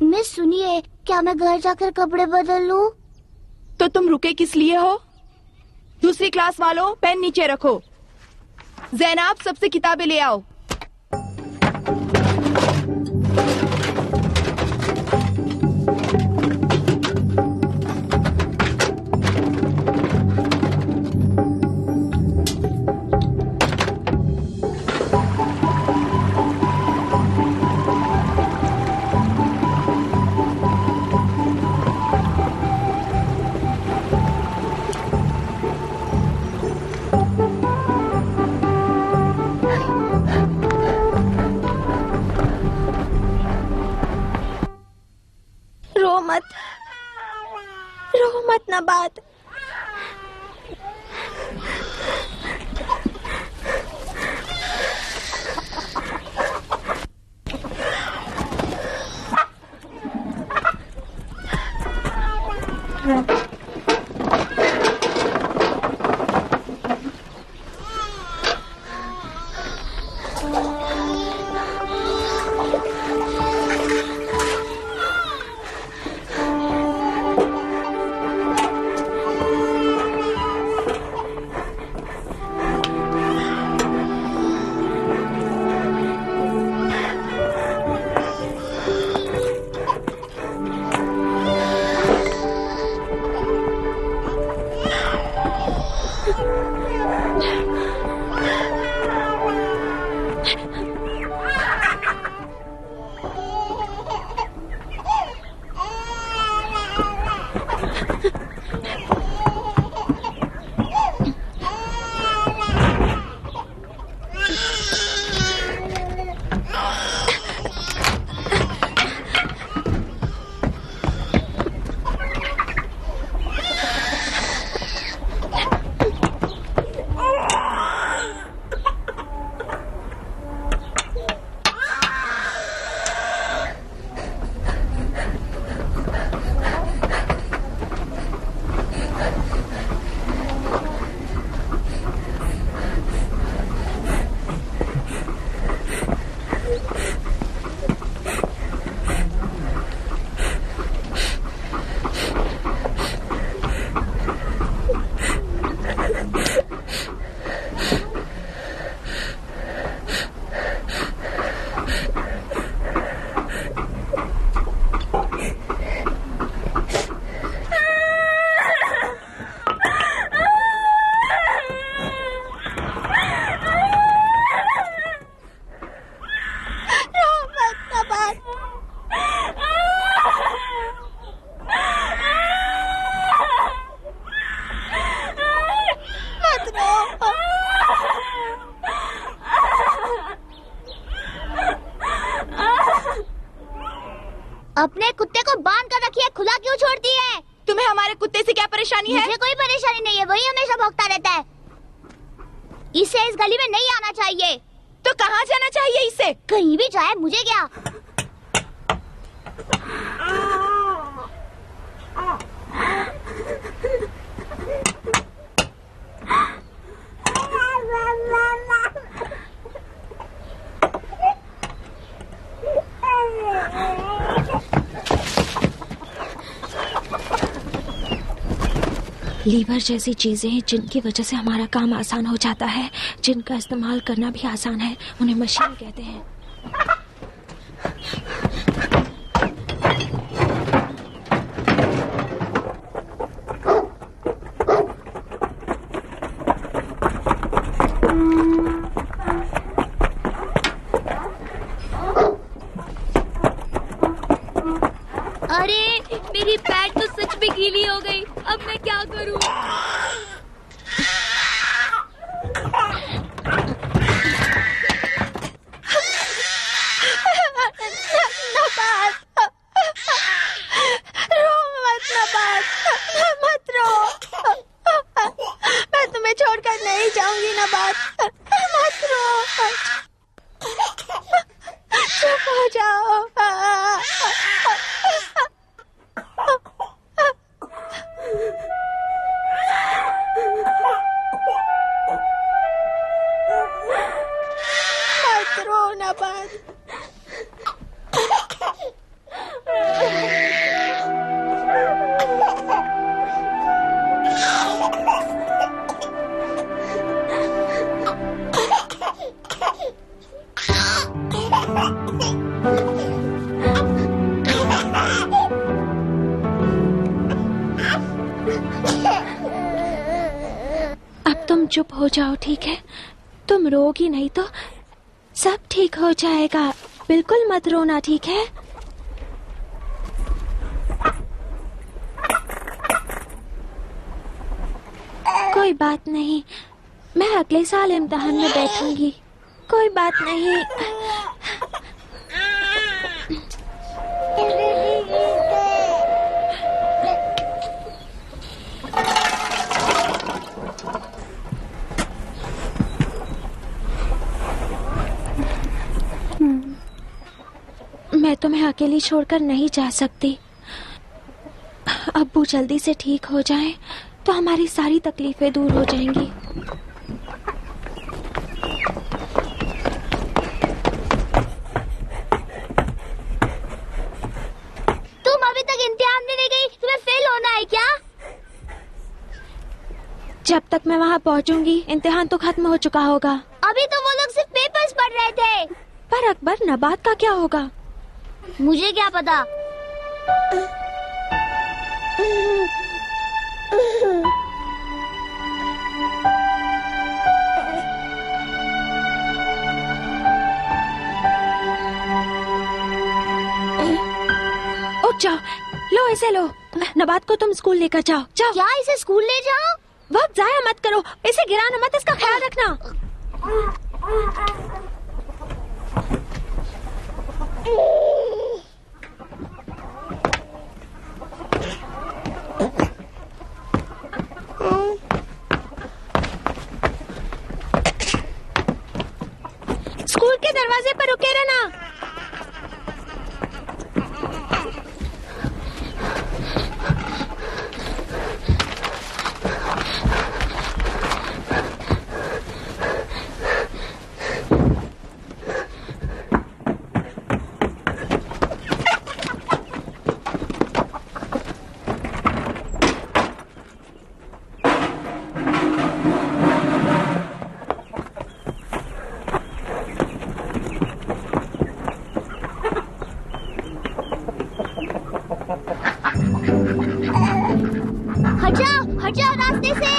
मिस सुनिए, क्या मैं घर जाकर कपड़े बदल लूं? तो तुम रुके किस लिए हो? दूसरी क्लास वालों, पेन नीचे रखो। ज़ैनब, सबसे किताबें ले आओ। रो मत नबात। अपने कुत्ते को बांध कर रखिए, खुला क्यों छोड़ती है? तुम्हें हमारे कुत्ते से क्या परेशानी है? मुझे कोई परेशानी नहीं है, वही हमेशा भौंकता रहता है। इसे इस गली में नहीं आना चाहिए। तो कहाँ जाना चाहिए इसे? कहीं भी जाए, मुझे क्या। लीवर जैसी चीजें जिनकी वजह से हमारा काम आसान हो जाता है, जिनका इस्तेमाल करना भी आसान है, उन्हें मशीन कहते हैं। अरे मेरी पैंट तो सच में गीली हो गई, अब मैं क्या करूं? मत रो। मैं तुम्हें छोड़कर नहीं जाऊंगी नबात, मत रो। चुप हो जाओ। अब तुम चुप हो जाओ, ठीक है? तुम रोगी नहीं तो सब ठीक हो जाएगा। बिल्कुल मत रोना, ठीक है? कोई बात नहीं, मैं अगले साल इम्तिहान में बैठूंगी। कोई बात नहीं। मैं तुम्हें अकेली छोड़कर नहीं जा सकती। अब्बू जल्दी से ठीक हो जाएं, तो हमारी सारी तकलीफें दूर हो जाएंगी। तुम अभी तक इम्तिहान देने गई, तुम्हें फेल होना है क्या? जब तक मैं वहाँ पहुँचूंगी इम्तिहान तो खत्म हो चुका होगा। अभी तो वो लोग सिर्फ पेपर्स पढ़ रहे थे। पर अकबर, नबात का क्या होगा? मुझे क्या पता। उठ जाओ, लो इसे लो। नबात को तुम स्कूल लेकर जाओ। जाओ। क्या इसे स्कूल ले जाओ? वक्त जाया मत करो, इसे गिराना मत, इसका ख्याल रखना। स्कूल के दरवाजे पर रुके रहना। हट जाओ रास्ते से।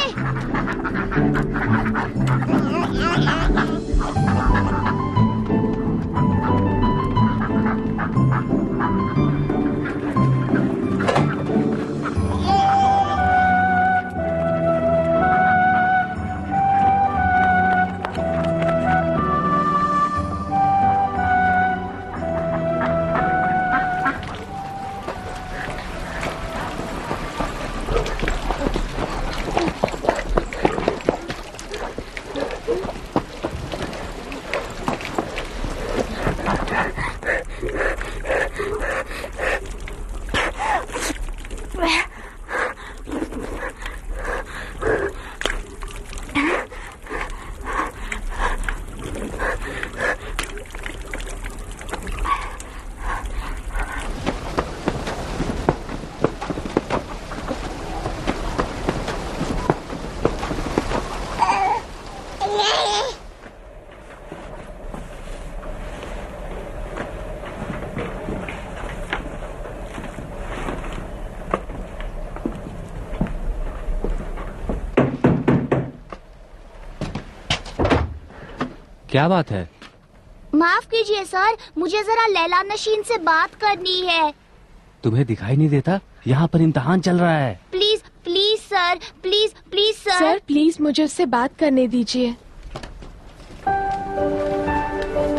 क्या बात है? माफ कीजिए सर, मुझे जरा लैला नशीन से बात करनी है। तुम्हें दिखाई नहीं देता? यहाँ पर इम्तिहान चल रहा है। Please please sir, please please sir. Sir please मुझे उससे बात करने दीजिए।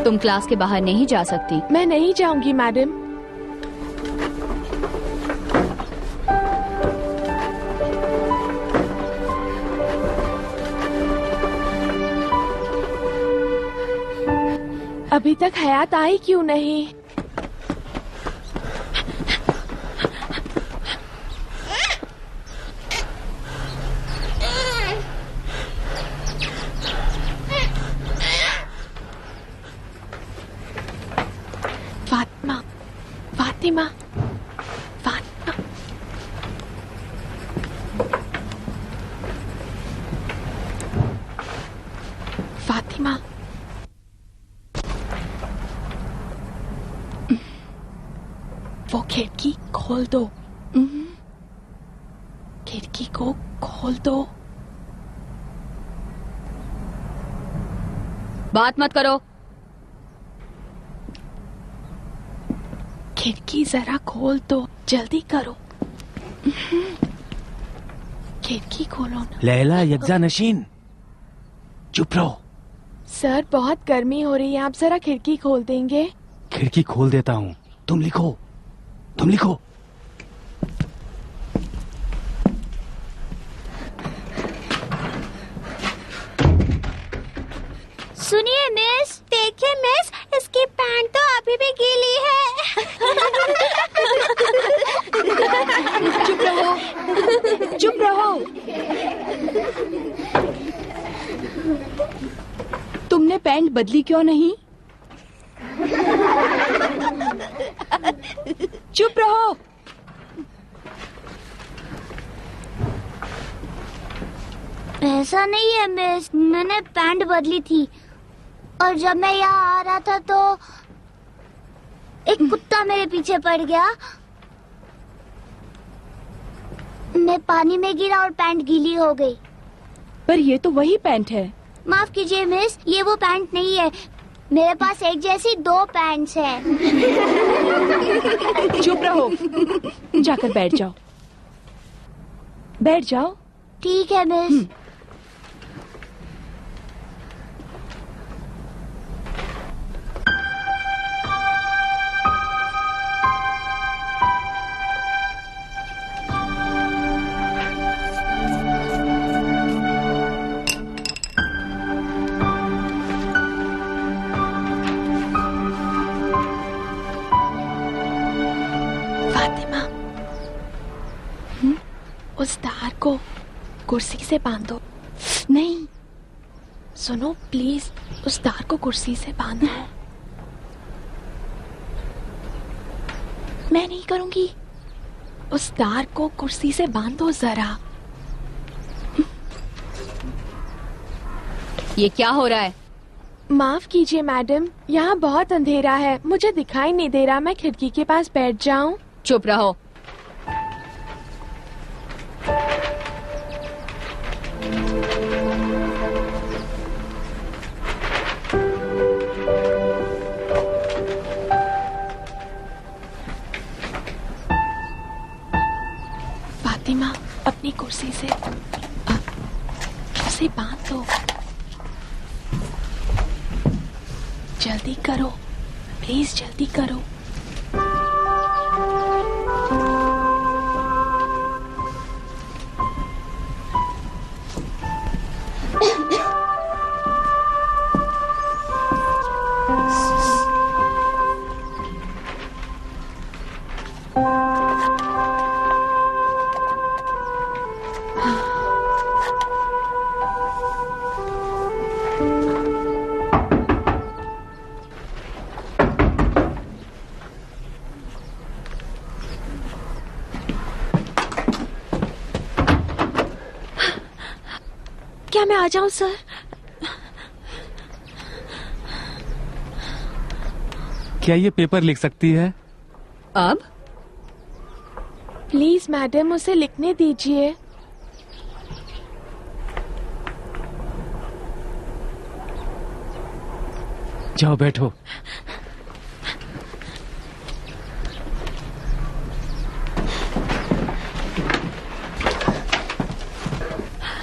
तुम क्लास के बाहर नहीं जा सकती। मैं नहीं जाऊंगी मैडम। अभी तक हयात आई क्यों नहीं? फातिमा, फातिमा, फातिमा। फातिमा। खोल दो। खिड़की को खोल दो। बात मत करो। खिड़की जरा खोल दो, जल्दी करो। खिड़की खोलो ना। लैला यकजा नशीन, चुप रहो। सर बहुत गर्मी हो रही है, आप जरा खिड़की खोल देंगे? खिड़की खोल देता हूँ, तुम लिखो, तुम लिखो। सुनिए मिस, देखिए मिस, इसकी पैंट तो अभी भी गीली है। चुप रहो, चुप रहो। तुमने पैंट बदली क्यों नहीं? चुप रहो। ऐसा नहीं है मिस, मैंने पैंट बदली थी और जब मैं यहाँ आ रहा था तो एक कुत्ता मेरे पीछे पड़ गया। मैं पानी में गिरा और पैंट गीली हो गई। पर ये तो वही पैंट है। माफ कीजिए मिस, ये वो पैंट नहीं है। मेरे पास एक जैसी 2 पैंट्स हैं। चुप रहो, जाकर बैठ जाओ, बैठ जाओ। ठीक है मिस। उस तार को कुर्सी से बांधो। नहीं, सुनो प्लीज, उस तार को कुर्सी से बांधो। मैं नहीं करूंगी। उस तार को कुर्सी से बांधो जरा। ये क्या हो रहा है? माफ कीजिए मैडम, यहाँ बहुत अंधेरा है, मुझे दिखाई नहीं दे रहा। मैं खिड़की के पास बैठ जाऊं? चुप रहो। फातिमा, अपनी कुर्सी से उसे बांध दो। जल्दी करो, प्लीज जल्दी करो। क्या मैं आ जाऊं सर? क्या ये पेपर लिख सकती है? अब प्लीज मैडम, उसे लिखने दीजिए। जाओ बैठो।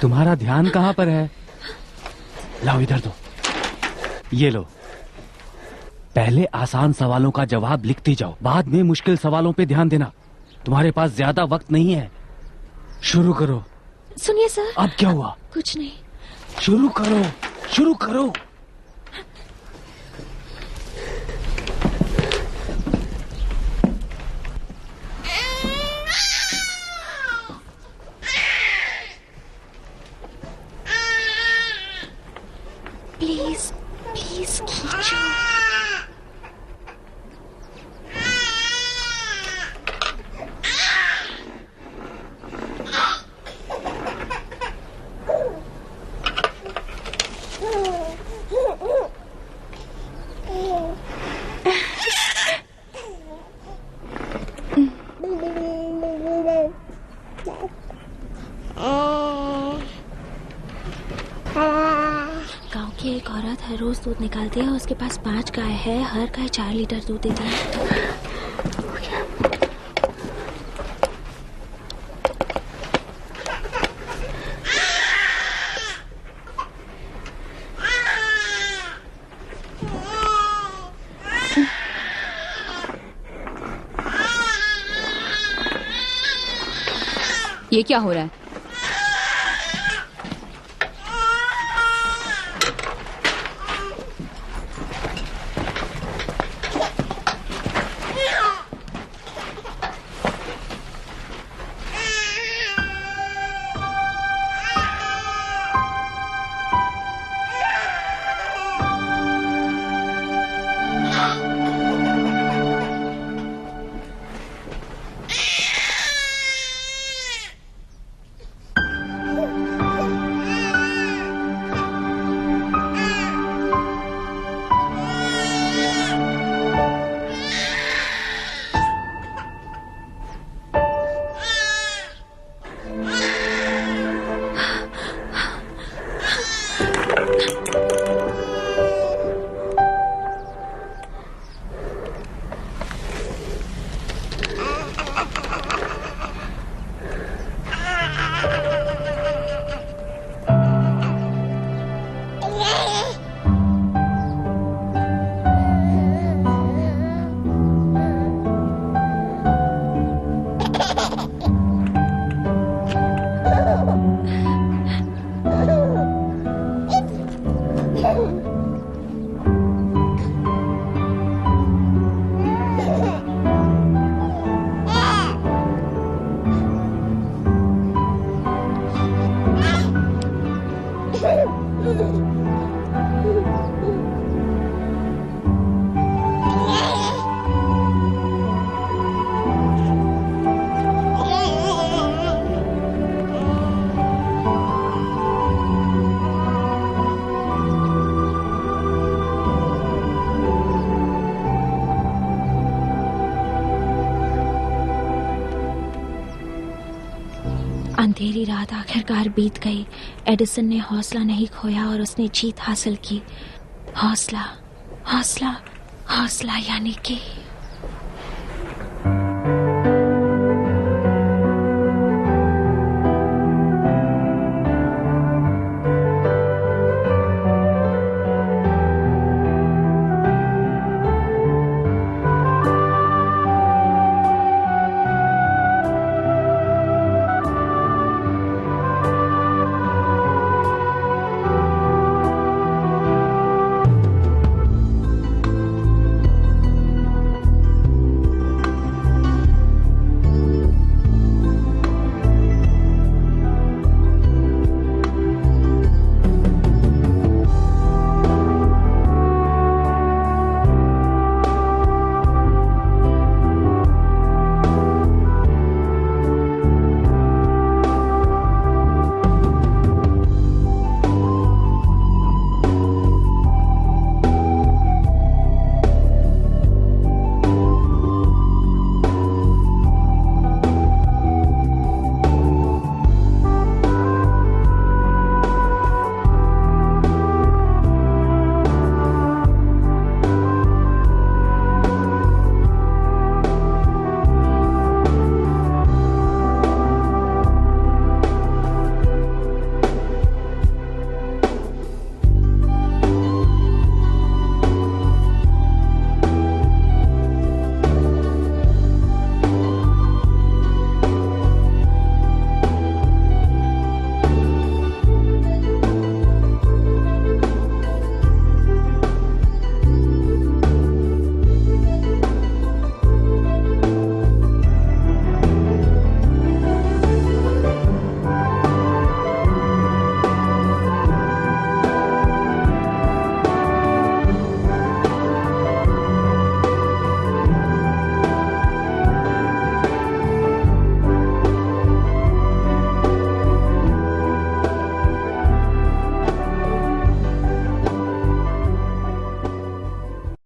तुम्हारा ध्यान कहाँ पर है? लाओ इधर दो। ये लो। पहले आसान सवालों का जवाब लिखती जाओ, बाद में मुश्किल सवालों पे ध्यान देना। तुम्हारे पास ज्यादा वक्त नहीं है। शुरू करो। सुनिए सर। अब क्या हुआ? कुछ नहीं। शुरू करो, शुरू करो। प्लीज प्लीज खींचो। दूध निकालती है। उसके पास 5 गाय है, हर गाय 4 लीटर दूध देती है। ये क्या हो रहा है? अंधेरी रात आखिरकार बीत गई। एडिसन ने हौसला नहीं खोया और उसने जीत हासिल की। हौसला, हौसला, हौसला यानी कि